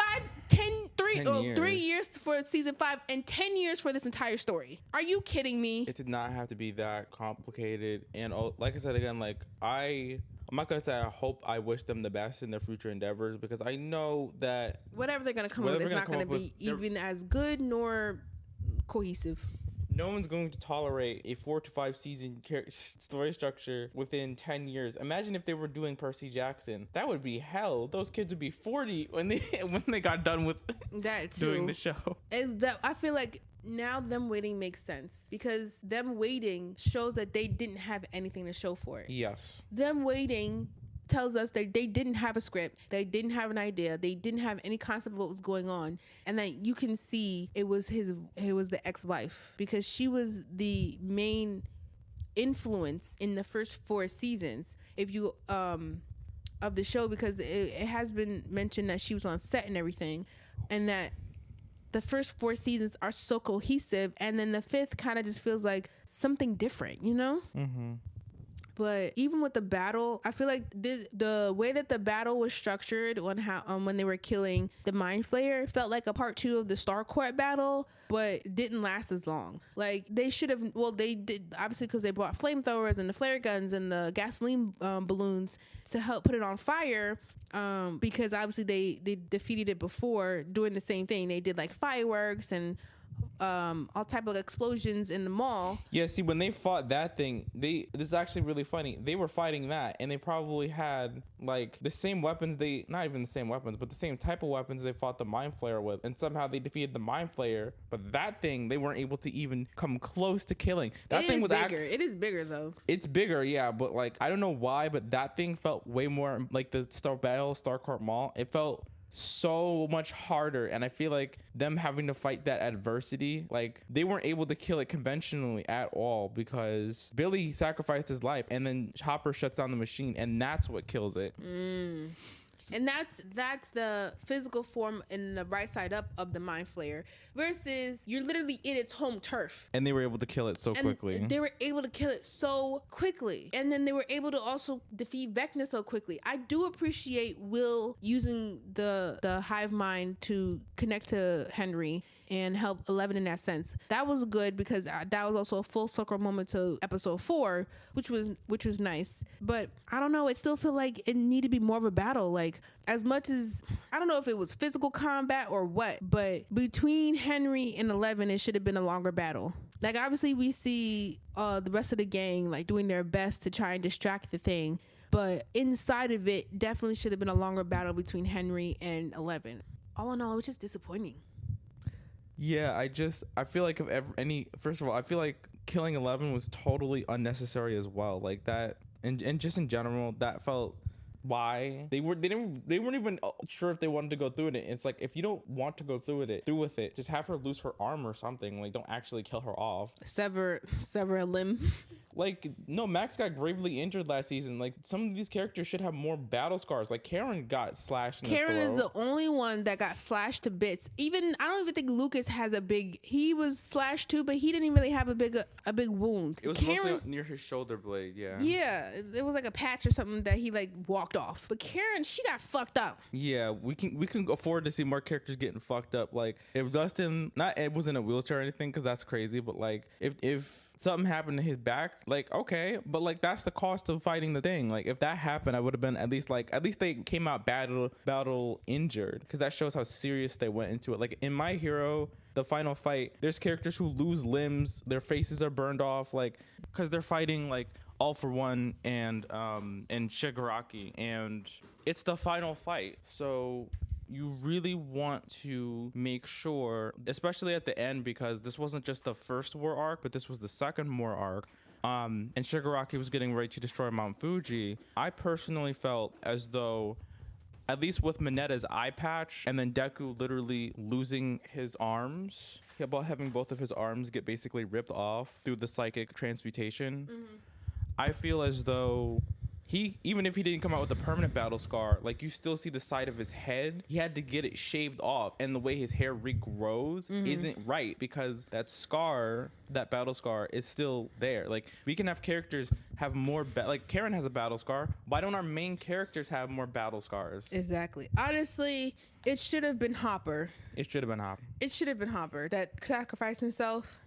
3 years for season 5 and 10 years for this entire story. Are you kidding me? It did not have to be that complicated. And like I said again, I'm not gonna say I wish them the best in their future endeavors, because I know that whatever they're gonna come up with is not gonna be even as good nor cohesive. no one's going to tolerate a 4 to 5 season story structure within 10 years. Imagine if they were doing Percy Jackson. That would be hell. Those kids would be 40 when they got done with that too. doing the show. I feel like now them waiting makes sense because them waiting shows that they didn't have anything to show for it. Yes. Them waiting tells us that they didn't have a script, they didn't have an idea, they didn't have any concept of what was going on, and that you can see it was the ex-wife, because she was the main influence in the first 4 seasons if you of the show, because it has been mentioned that she was on set and everything, and that the first 4 seasons are so cohesive, and then the 5th kind of just feels like something different, you know? Mm-hmm. But even with the battle, I feel like the way that the battle was structured on how when they were killing the Mind Flayer felt like a part 2 of the Star Court battle, but didn't last as long. Like they should have. Well, they did obviously because they brought flamethrowers and the flare guns and the gasoline balloons to help put it on fire. Because obviously they defeated it before doing the same thing. They did like fireworks and all type of explosions in the mall. Yeah, see, when they fought that thing, this is actually really funny. They were fighting that, and they probably had like the same weapons. Not even the same weapons, but the same type of weapons they fought the Mind Flayer with, and somehow they defeated the Mind Flayer. But that thing, they weren't able to even come close to killing. That thing was bigger. It is bigger though. It's bigger, yeah, but like I don't know why, but that thing felt way more like the Star Court Mall. It felt so much harder, and I feel like them having to fight that adversity, like they weren't able to kill it conventionally at all, because Billy sacrificed his life and then Hopper shuts down the machine, and that's what kills it. And that's the physical form in the right side up of the Mind Flayer, versus you're literally in its home turf. And they were able to kill it so quickly. They were able to kill it so quickly. And then they were able to also defeat Vecna so quickly. I do appreciate Will using the hive mind to connect to Henry and help 11 in that sense. That was good, because that was also a full circle moment to episode 4, which was nice. But I don't know, it still felt like it needed to be more of a battle. Like, as much as I don't know if it was physical combat or what, but between Henry and 11, it should have been a longer battle. Like, obviously we see the rest of the gang like doing their best to try and distract the thing, but inside of it definitely should have been a longer battle between Henry and 11. All in all, it was just disappointing. Yeah, I feel like first of all, I feel like killing 11 was totally unnecessary as well. Like that, and just in general, that felt why they weren't even sure if they wanted to go through with it. It's like, if you don't want to go through with it, just have her lose her arm or something. Like, don't actually kill her off. Sever a limb. Like, no, Max got gravely injured last season. Like, some of these characters should have more battle scars. Like, Karen got slashed in the throat. Karen is the only one that got slashed to bits. I don't even think Lucas has he was slashed too, but he didn't even really have a big wound. It was mostly near his shoulder blade, yeah. Yeah, it was like a patch or something that he like walked off. But Karen, she got fucked up. Yeah, we can afford to see more characters getting fucked up. Like, if Dustin, not Ed was in a wheelchair or anything, because that's crazy, but like if something happened to his back, like, okay, but like that's the cost of fighting the thing. Like, if that happened, I would have been at least they came out battle injured, because that shows how serious they went into it. Like in My Hero, the final fight, there's characters who lose limbs, their faces are burned off, like, because they're fighting like All For One and Shigaraki, and it's the final fight, so you really want to make sure, especially at the end, because this wasn't just the first war arc, but this was the second war arc, and Shigaraki was getting ready to destroy Mount Fuji. I personally felt as though, at least with Minetta's eye patch, and then Deku literally losing his arms, about having both of his arms get basically ripped off through the psychic transmutation, I feel as though even if he didn't come out with a permanent battle scar, like, you still see the side of his head. He had to get it shaved off, and the way his hair regrows isn't right, because that battle scar is still there. Like, we can have characters have more like Karen has a battle scar. Why don't our main characters have more battle scars? Exactly. Honestly, it should have been Hopper. It should have been Hopper. It should have been Hopper that sacrificed himself.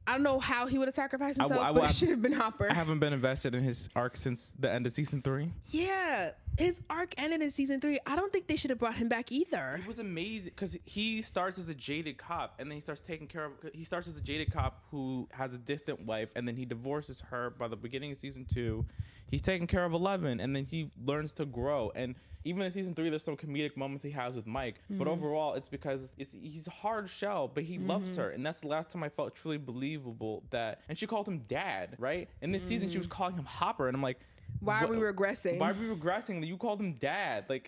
I don't know how he would have sacrificed himself, but it should have been Hopper. I haven't been invested in his arc since the end of season 3. Yeah, his arc ended in season 3. I don't think they should have brought him back either. It was amazing because he starts as a jaded cop, and then he starts taking care of. He starts as a jaded cop who has a distant wife, and then he divorces her by the beginning of season 2. He's taking care of 11, and then he learns to grow. And even in season 3, there's some comedic moments he has with Mike. But overall, it's because he's a hard shell, but he loves her. And that's the last time I felt truly believable that. And she called him dad, right? In this season, she was calling him Hopper. And I'm like, why are we regressing? Why are we regressing? You called him dad. Like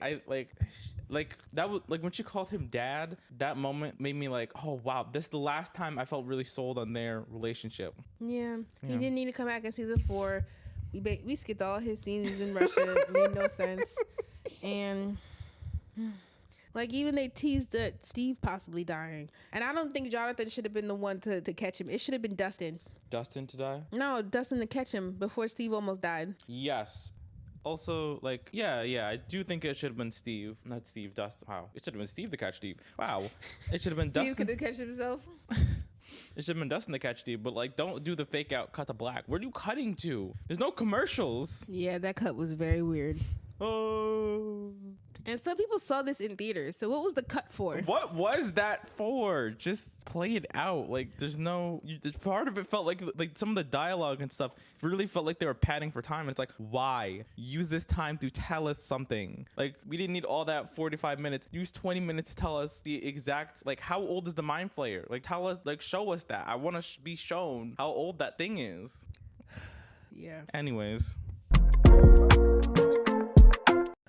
that was like when she called him dad, that moment made me like, oh wow, this is the last time I felt really sold on their relationship. Yeah. He didn't need to come back in season 4. We skipped all his scenes in Russia. It made no sense. And like even they teased that Steve possibly dying. And I don't think Jonathan should have been the one to catch him. It should have been Dustin. Dustin to die? No, Dustin to catch him before Steve almost died. Yes. Also, like, yeah, I do think it should have been Steve, not Steve, Dustin. Wow. It should have been Steve to catch Steve. Wow. It should have been Dustin. Steve could have catch himself. It should have been Dustin to catch Steve, but like, don't do the fake out cut to black. Where are you cutting to? There's no commercials. Yeah, that cut was very weird. Oh. And some people saw this in theaters. So what was the cut for? What was that for? Just play it out. Like, there's no. Part of it felt like some of the dialogue and stuff really felt like they were padding for time. It's like, why use this time to tell us something? Like, we didn't need all that 45 minutes. Use 20 minutes to tell us the exact. Like, how old is the mind flayer? Like, tell us. Like, show us that. I want to be shown how old that thing is. Yeah. Anyways.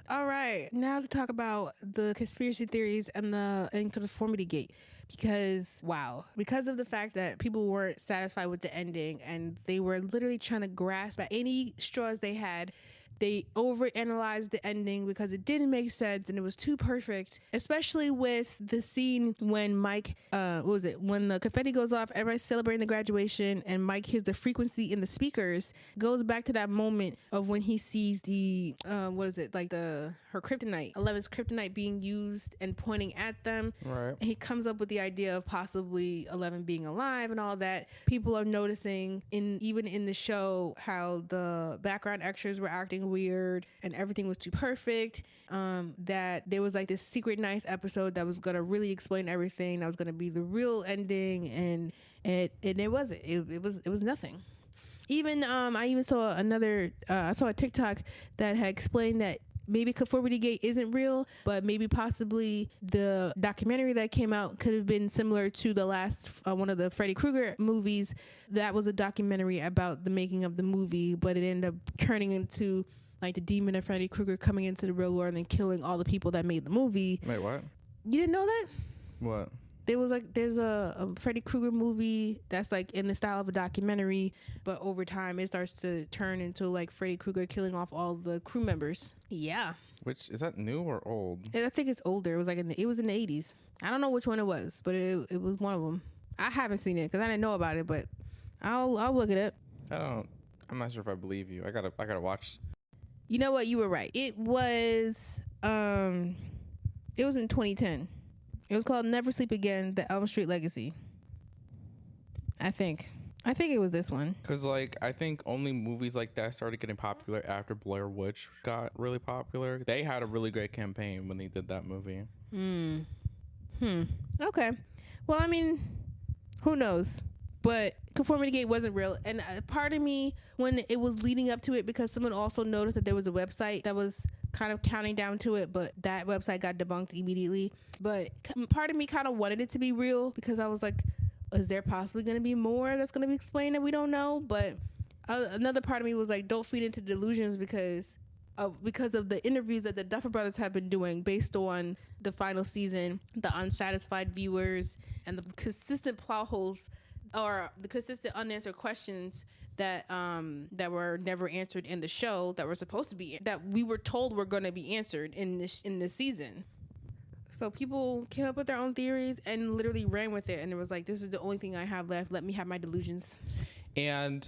All right, now to talk about the conspiracy theories and the conformity gate, because of the fact that people weren't satisfied with the ending and they were literally trying to grasp at any straws they had. They overanalyzed the ending because it didn't make sense and it was too perfect, especially with the scene when Mike, when the confetti goes off, everybody's celebrating the graduation and Mike hears the frequency in the speakers, goes back to that moment of when he sees the, her kryptonite, 11's kryptonite being used and pointing at them. Right. And he comes up with the idea of possibly 11 being alive and all that. People are noticing even in the show how the background extras were acting weird and everything was too perfect, that there was like this secret 9th episode that was gonna really explain everything, that was gonna be the real ending, and it wasn't. It was nothing. Even I even saw I saw a TikTok that had explained that maybe Conformity Gate isn't real, but maybe possibly the documentary that came out could have been similar to the last one of the Freddy Krueger movies. That was a documentary about the making of the movie, but it ended up turning into like the demon of Freddy Krueger coming into the real world and then killing all the people that made the movie. Wait, what? You didn't know that? What? There's a Freddy Krueger movie that's like in the style of a documentary, but over time it starts to turn into like Freddy Krueger killing off all the crew members. Yeah. Which is that, new or old? I think it's older. It was like it was in the 80s. I don't know which one it was, but it was one of them. I haven't seen it because I didn't know about it, but I'll look it up. I'm not sure if I believe you. I gotta watch. You know what? You were right. It was in 2010. It was called Never Sleep Again, The Elm Street Legacy. I think it was this one. Because, like, I think only movies like that started getting popular after Blair Witch got really popular. They had a really great campaign when they did that movie. Okay. Well, I mean, who knows? But Conformity Gate wasn't real. And part of me, when it was leading up to it, because someone also noticed that there was a website that was kind of counting down to it, but that website got debunked immediately. But part of me kind of wanted it to be real because I was like, is there possibly going to be more that's going to be explained that we don't know? But another part of me was like, don't feed into delusions because of the interviews that the Duffer Brothers have been doing based on the final season, the unsatisfied viewers, and the consistent plot holes or the consistent unanswered questions that were never answered in the show that were supposed to be, that we were told were going to be answered in this season. So people came up with their own theories and literally ran with it, and it was like, this is the only thing I have left. Let me have my delusions. And,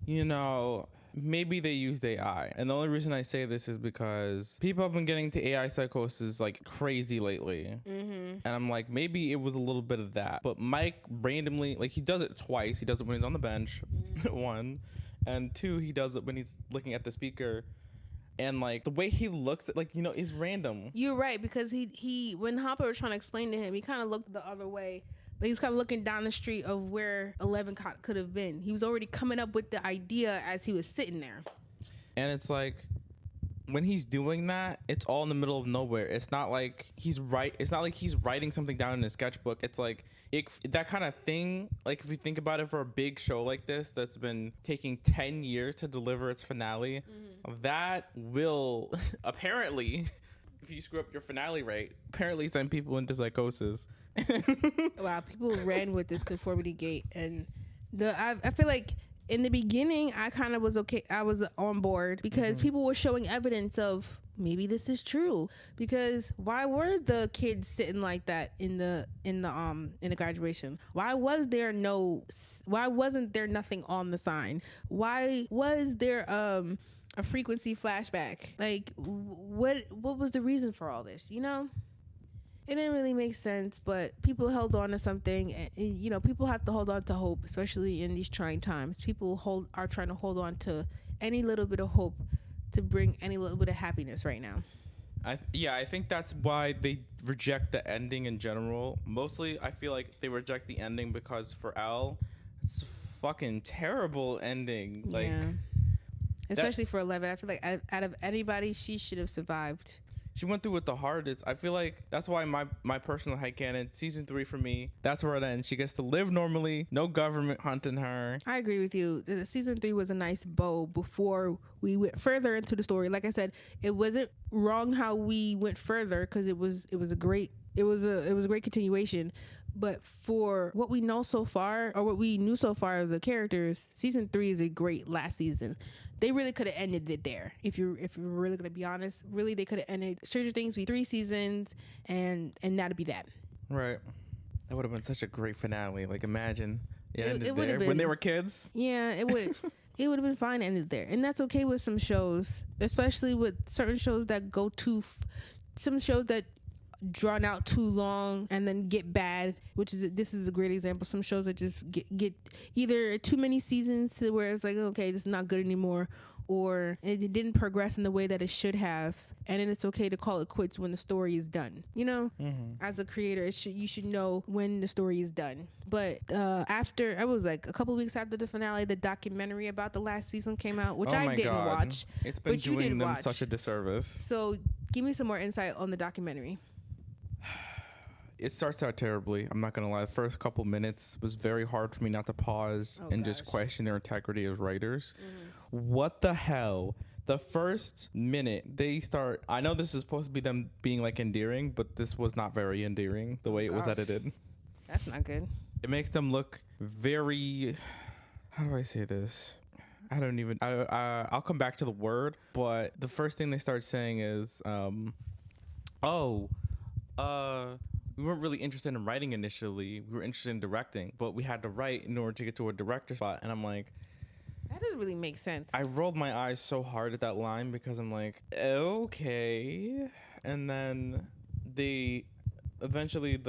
you know, maybe they used AI. And the only reason I say this is because people have been getting to AI psychosis like crazy lately. And I'm like, maybe it was a little bit of that. But Mike randomly, like, he does it twice. He does it when he's on the bench, one. And two, he does it when he's looking at the speaker. And like the way he looks at, like, you know, is random. You're right, because he when Hopper was trying to explain to him, he kind of looked the other way. But he was kind of looking down the street of where 11 could have been. He was already coming up with the idea as he was sitting there. And it's like, when he's doing that, it's all in the middle of nowhere. It's not like he's writing something down in a sketchbook. It's like that kind of thing. Like, if you think about it, for a big show like this that's been taking 10 years to deliver its finale, that will apparently, if you screw up your finale right, apparently send people into psychosis. Wow, people ran with this conformity gate, and I feel like in the beginning I kind of was okay. I was on board because people were showing evidence of maybe this is true. Because why were the kids sitting like that in the graduation? Why wasn't there nothing on the sign? Why was there a frequency flashback? Like, what was the reason for all this? You know? It didn't really make sense, but people held on to something. And, you know, people have to hold on to hope, especially in these trying times. People are trying to hold on to any little bit of hope to bring any little bit of happiness right now. I think that's why they reject the ending in general. Mostly, I feel like they reject the ending because for Elle, it's a fucking terrible ending. Like, yeah. Especially for 11. I feel like out of anybody, she should have survived. She went through it the hardest. I feel like that's why my personal headcanon, season 3 for me, that's where it ends. She gets to live normally, no government hunting her. I agree with you. Season 3 was a nice bow before we went further into the story. Like I said, it wasn't wrong how we went further, because it was a great continuation. But for what we know so far, or what we knew so far of the characters, season 3 is a great last season. They really could have ended it there. If you're really gonna be honest, really they could have ended Stranger Things be 3 seasons, and that'd be that. Right. That would have been such a great finale. Like, imagine it ended there been, when they were kids. Yeah, it would. It would have been fine ended there, and that's okay with some shows, especially with certain shows that go too. Some shows that drawn out too long and then get bad, this is a great example. Some shows that just get either too many seasons to where it's like, okay, this is not good anymore, or it didn't progress in the way that it should have, and then it's okay to call it quits when the story is done. You know, as a creator, you should know when the story is done. But after, I was like a couple weeks after the finale, the documentary about the last season came out, which I didn't watch. It's been doing them such a disservice. So give me some more insight on the documentary. It starts out terribly. I'm not going to lie. The first couple minutes was very hard for me not to pause just question their integrity as writers. What the hell? The first minute they start, I know this is supposed to be them being like endearing, but this was not very endearing the way it was edited. That's not good. It makes them look very, how do I say this? I'll come back to the word, but the first thing they start saying is, we weren't really interested in writing initially. We were interested in directing, but we had to write in order to get to a director spot. And I'm like, that doesn't really make sense. I rolled my eyes so hard at that line because I'm like, okay. And then eventually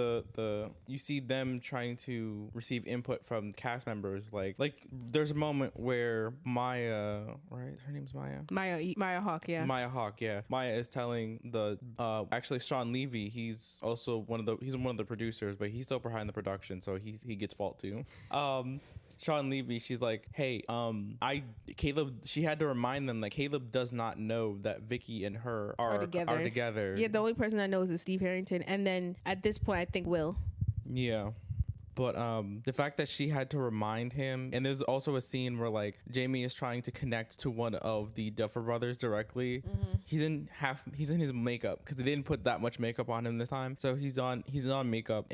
you see them trying to receive input from cast members. Like there's a moment where Maya, right? Her name's Maya. Maya Hawke, yeah. Maya Hawke, yeah. Maya is telling actually Sean Levy. He's also one of the producers, but he's still behind the production, so he gets fault too. Sean Levy, she's like, hey, Caleb, she had to remind them that Caleb does not know that Vicky and her are together. Yeah, the only person that knows is Steve Harrington. And then at this point, I think Will. Yeah. But the fact that she had to remind him, and there's also a scene where like Jamie is trying to connect to one of the Duffer Brothers directly. He's in his makeup because they didn't put that much makeup on him this time. So he's in makeup,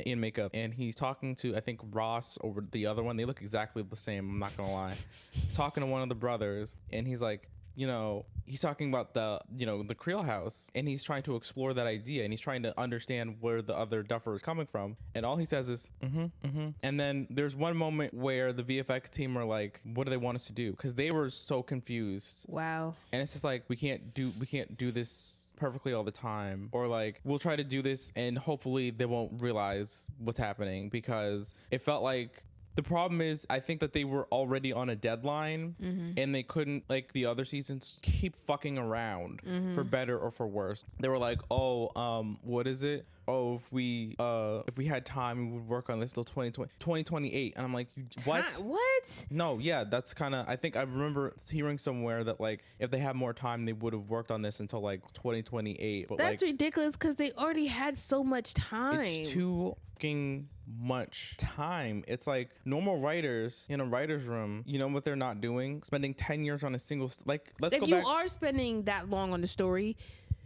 and he's talking to, I think, Ross or the other one. They look exactly the same. I'm not gonna lie. He's talking to one of the brothers, and he's like, you know, he's talking about the, you know, the Creel house, and he's trying to explore that idea, and he's trying to understand where the other duffer is coming from, and all he says is and then there's one moment where the VFX team are like, what do they want us to do? Because they were so confused. Wow. And it's just like, we can't do this perfectly all the time, or like, we'll try to do this and hopefully they won't realize what's happening, because it felt like the problem is, I think that they were already on a deadline, and they couldn't, like the other seasons, keep fucking around for better or for worse. They were like, oh, what is it? Oh, if we had time, we would work on this till 2028. And I'm like, what? What? No, yeah, that's kind of, I think I remember hearing somewhere that like, if they had more time, they would have worked on this until like 2028. But that's like, ridiculous, because they already had so much time. it's too fucking much time. It's like normal writers in a writer's room, you know what they're not doing? Spending 10 years on a single, like, let's go back. If you are spending that long on the story,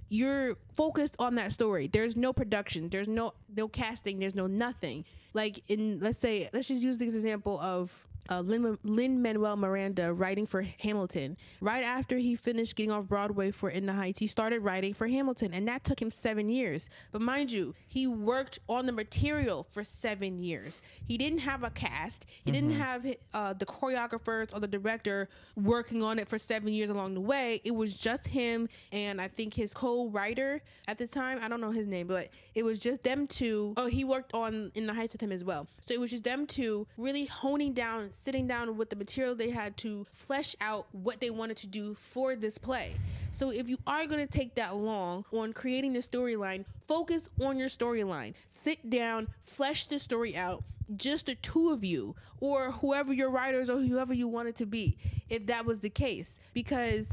you're focused on that story. There's no production, there's no casting, there's no nothing. Like let's just use this example of Lin-Manuel Miranda writing for Hamilton. Right after he finished getting off Broadway for In the Heights, he started writing for Hamilton, and that took him 7 years. But mind you, he worked on the material for 7 years. He didn't have a cast. He didn't have the choreographers or the director working on it for 7 years along the way. It was just him and I think his co-writer at the time. I don't know his name, but it was just them two. Oh, he worked on In the Heights with him as well. So it was just them two really honing down, sitting down with the material they had to flesh out what they wanted to do for this play. So if you are going to take that long on creating the storyline, focus on your storyline. Sit down, flesh the story out, just the two of you, or whoever your writers or whoever you want it to be, if that was the case. Because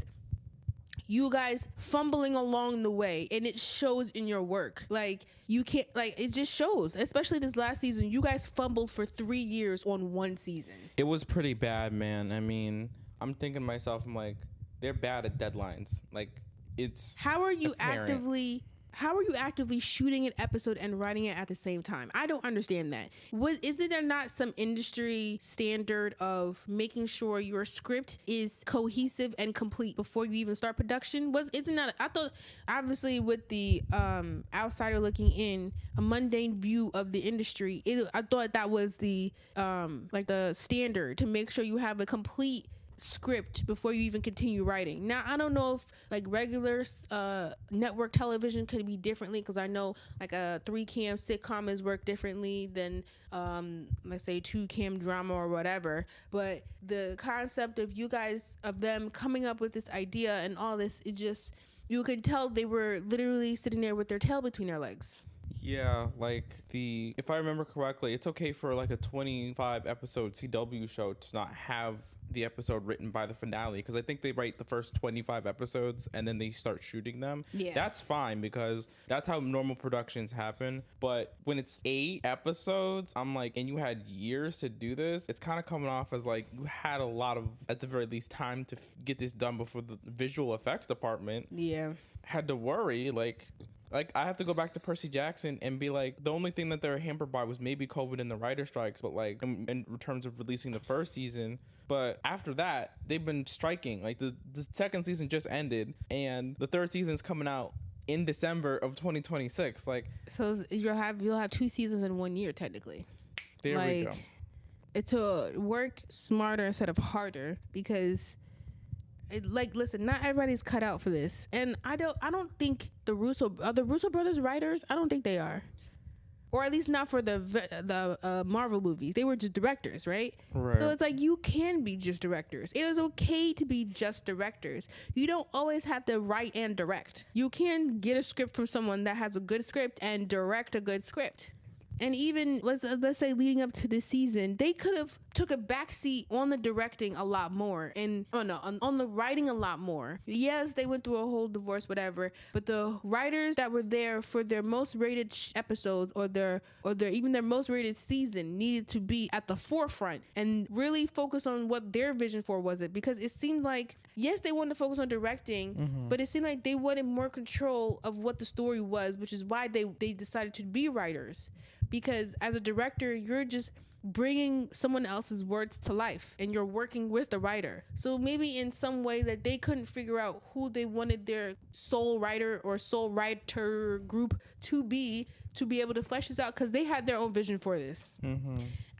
you guys fumbling along the way, and it shows in your work. Like, you can't, like, it just shows, especially this last season. You guys fumbled for 3 years on one season. It was pretty bad, man. I mean, I'm thinking to myself, I'm like, they're bad at deadlines. Like, it's how are you actively shooting an episode and writing it at the same time? I don't understand that. Isn't there not some industry standard of making sure your script is cohesive and complete before you even start production? Isn't that, I thought, obviously with the outsider looking in, a mundane view of the industry, I thought that was the like the standard, to make sure you have a complete script before you even continue writing. Now, I don't know if like regular network television could be differently, because I know like a 3-cam sitcom is worked differently than let's say 2-cam drama or whatever. But the concept of them coming up with this idea and all this, it just, you could tell they were literally sitting there with their tail between their legs. Yeah, like if I remember correctly, it's okay for like a 25 episode CW show to not have the episode written by the finale, because I think they write the first 25 episodes and then they start shooting them. Yeah, that's fine, because that's how normal productions happen. But when it's 8 episodes, I'm like, and you had years to do this, it's kind of coming off as like you had a lot of, at the very least, time to get this done before the visual effects department had to worry. Like, I have to go back to Percy Jackson and be like, the only thing that they're hampered by was maybe COVID and the writer strikes, but like in terms of releasing the first season. But after that, they've been striking. Like the second season just ended, and the third season's coming out in December of 2026. Like, so you'll have 2 seasons in 1 year technically. There we go. It's to work smarter instead of harder, because listen, not everybody's cut out for this, and I don't think the Russo brothers writers. I don't think they are, or at least not for the Marvel movies. They were just directors, right? So it's like, you can be just directors. It is okay to be just directors. You don't always have to write and direct. You can get a script from someone that has a good script and direct a good script. And even let's say leading up to this season, they could have took a backseat on the directing a lot more, and on the writing a lot more. Yes, they went through a whole divorce, whatever, but the writers that were there for their most rated episodes or their even their most rated season needed to be at the forefront and really focus on what their vision for was it, because it seemed like, yes, they wanted to focus on directing, but it seemed like they wanted more control of what the story was, which is why they decided to be writers. Because as a director, you're just bringing someone else's words to life, and you're working with the writer. So maybe in some way that they couldn't figure out who they wanted their sole writer or sole writer group to be able to flesh this out, because they had their own vision for this.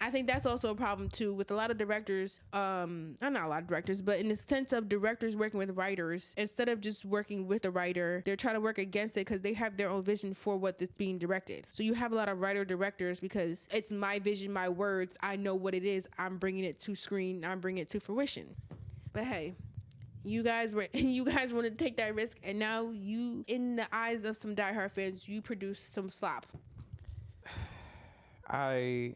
I think that's also a problem too with a lot of directors, not a lot of directors, but in the sense of directors working with writers, instead of just working with a writer, they're trying to work against it because they have their own vision for what is being directed. So you have a lot of writer directors because it's my vision, my words, I know what it is, I'm bringing it to screen, I'm bringing it to fruition. But hey, you guys wanted to take that risk, and now you, in the eyes of some diehard fans, you produce some slop. I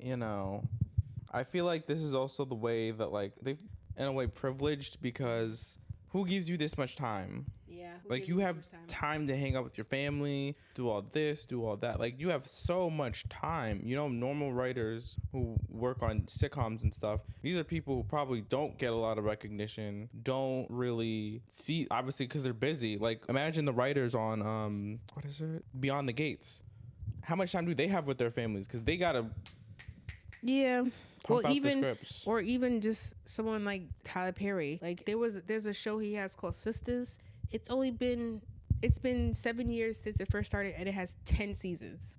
feel like this is also the way that, like, they've in a way privileged, because who gives you this much time? Yeah. Like, you have time to hang out with your family, do all this, do all that. Like, you have so much time. Normal writers who work on sitcoms and stuff, these are people who probably don't get a lot of recognition, don't really see, obviously, because they're busy. Like, imagine the writers on, what is it? Beyond the Gates. How much time do they have with their families? Because they gotta pump out the scripts. Or even just someone like Tyler Perry. Like, there's a show he has called Sisters. It's been 7 years since it first started, and it has 10 seasons.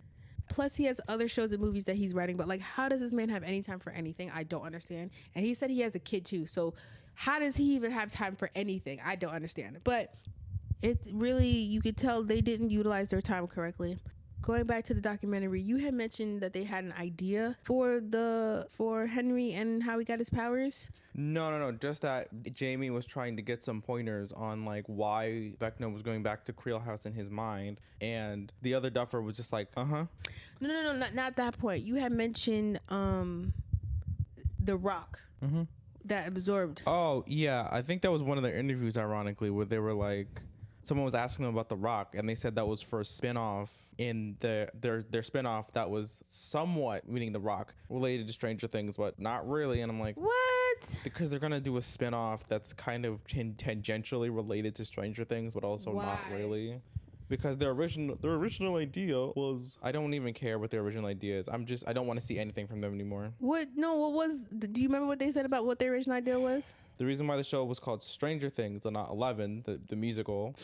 Plus, he has other shows and movies that he's writing. But, like, how does this man have any time for anything? I don't understand. And he said he has a kid too. So how does he even have time for anything? I don't understand. But it really, you could tell they didn't utilize their time correctly. Going back to the documentary, you had mentioned that they had an idea for Henry and how he got his powers. No. Just that Jamie was trying to get some pointers on, like, why Vecna was going back to Creel House in his mind, and the other duffer was just like, No, not that point. You had mentioned the rock that absorbed. Oh yeah, I think that was one of their interviews, ironically, where they were like, someone was asking them about The Rock, and they said that was for a spinoff in their spinoff that was somewhat, meaning The Rock, related to Stranger Things, but not really. And I'm like, what? Because they're gonna do a spinoff that's kind of tangentially related to Stranger Things, but also not really. Because their original idea was, I don't even care what their original idea is. I don't want to see anything from them anymore. Do you remember what they said about what their original idea was? The reason why the show was called Stranger Things and not 11, the musical,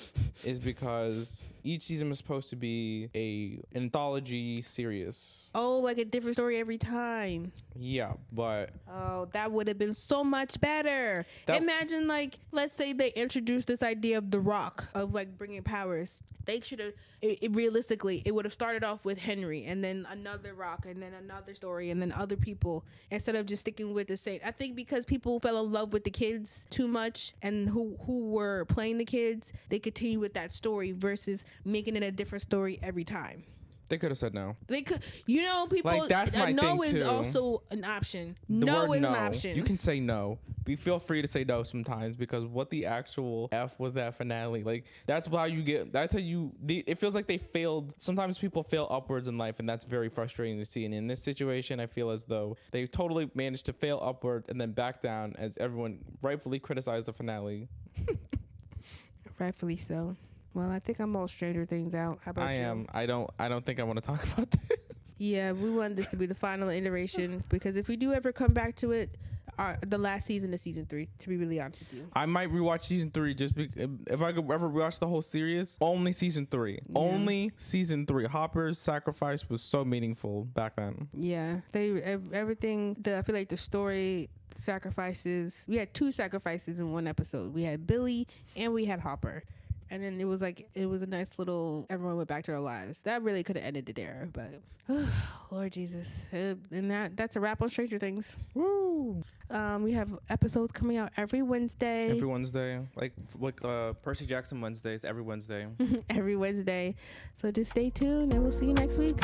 is because each season was supposed to be an anthology series. Oh, like a different story every time. Yeah, but... Oh, that would have been so much better. Imagine, like, let's say they introduced this idea of The Rock, of, like, bringing powers. They should have, realistically, it would have started off with Henry, and then another Rock, and then another story, and then other people, instead of just sticking with the same. I think because people fell in love with the kids too much, and who were playing the kids, they continue with that story versus making it a different story every time. They could have said no. They could, people. Like, that's my no thing is too. Also an option. The no word is no. an option. You can say no. Feel free to say no sometimes, because what the actual F was that finale? Like, that's how you get. That's how you. It feels like they failed. Sometimes people fail upwards in life, and that's very frustrating to see. And in this situation, I feel as though they totally managed to fail upward and then back down, as everyone rightfully criticized the finale. Rightfully so. Well, I think I'm all Stranger Things out. How about you? I am. I don't think I want to talk about this. Yeah, we want this to be the final iteration, because if we do ever come back to it, the last season is season 3, to be really honest with you. I might rewatch season 3 just if I could ever rewatch the whole series. Only season 3. Yeah. Only season 3. Hopper's sacrifice was so meaningful back then. Yeah, everything. I feel like the story, sacrifices. We had 2 sacrifices in one episode. We had Billy and we had Hopper. And then it was a nice little, everyone went back to their lives. That really could have ended it there, but Lord Jesus. And that's a wrap on Stranger Things. Woo! We have episodes coming out every Wednesday. Every Wednesday. Like Percy Jackson Wednesdays, every Wednesday. Every Wednesday. So just stay tuned and we'll see you next week.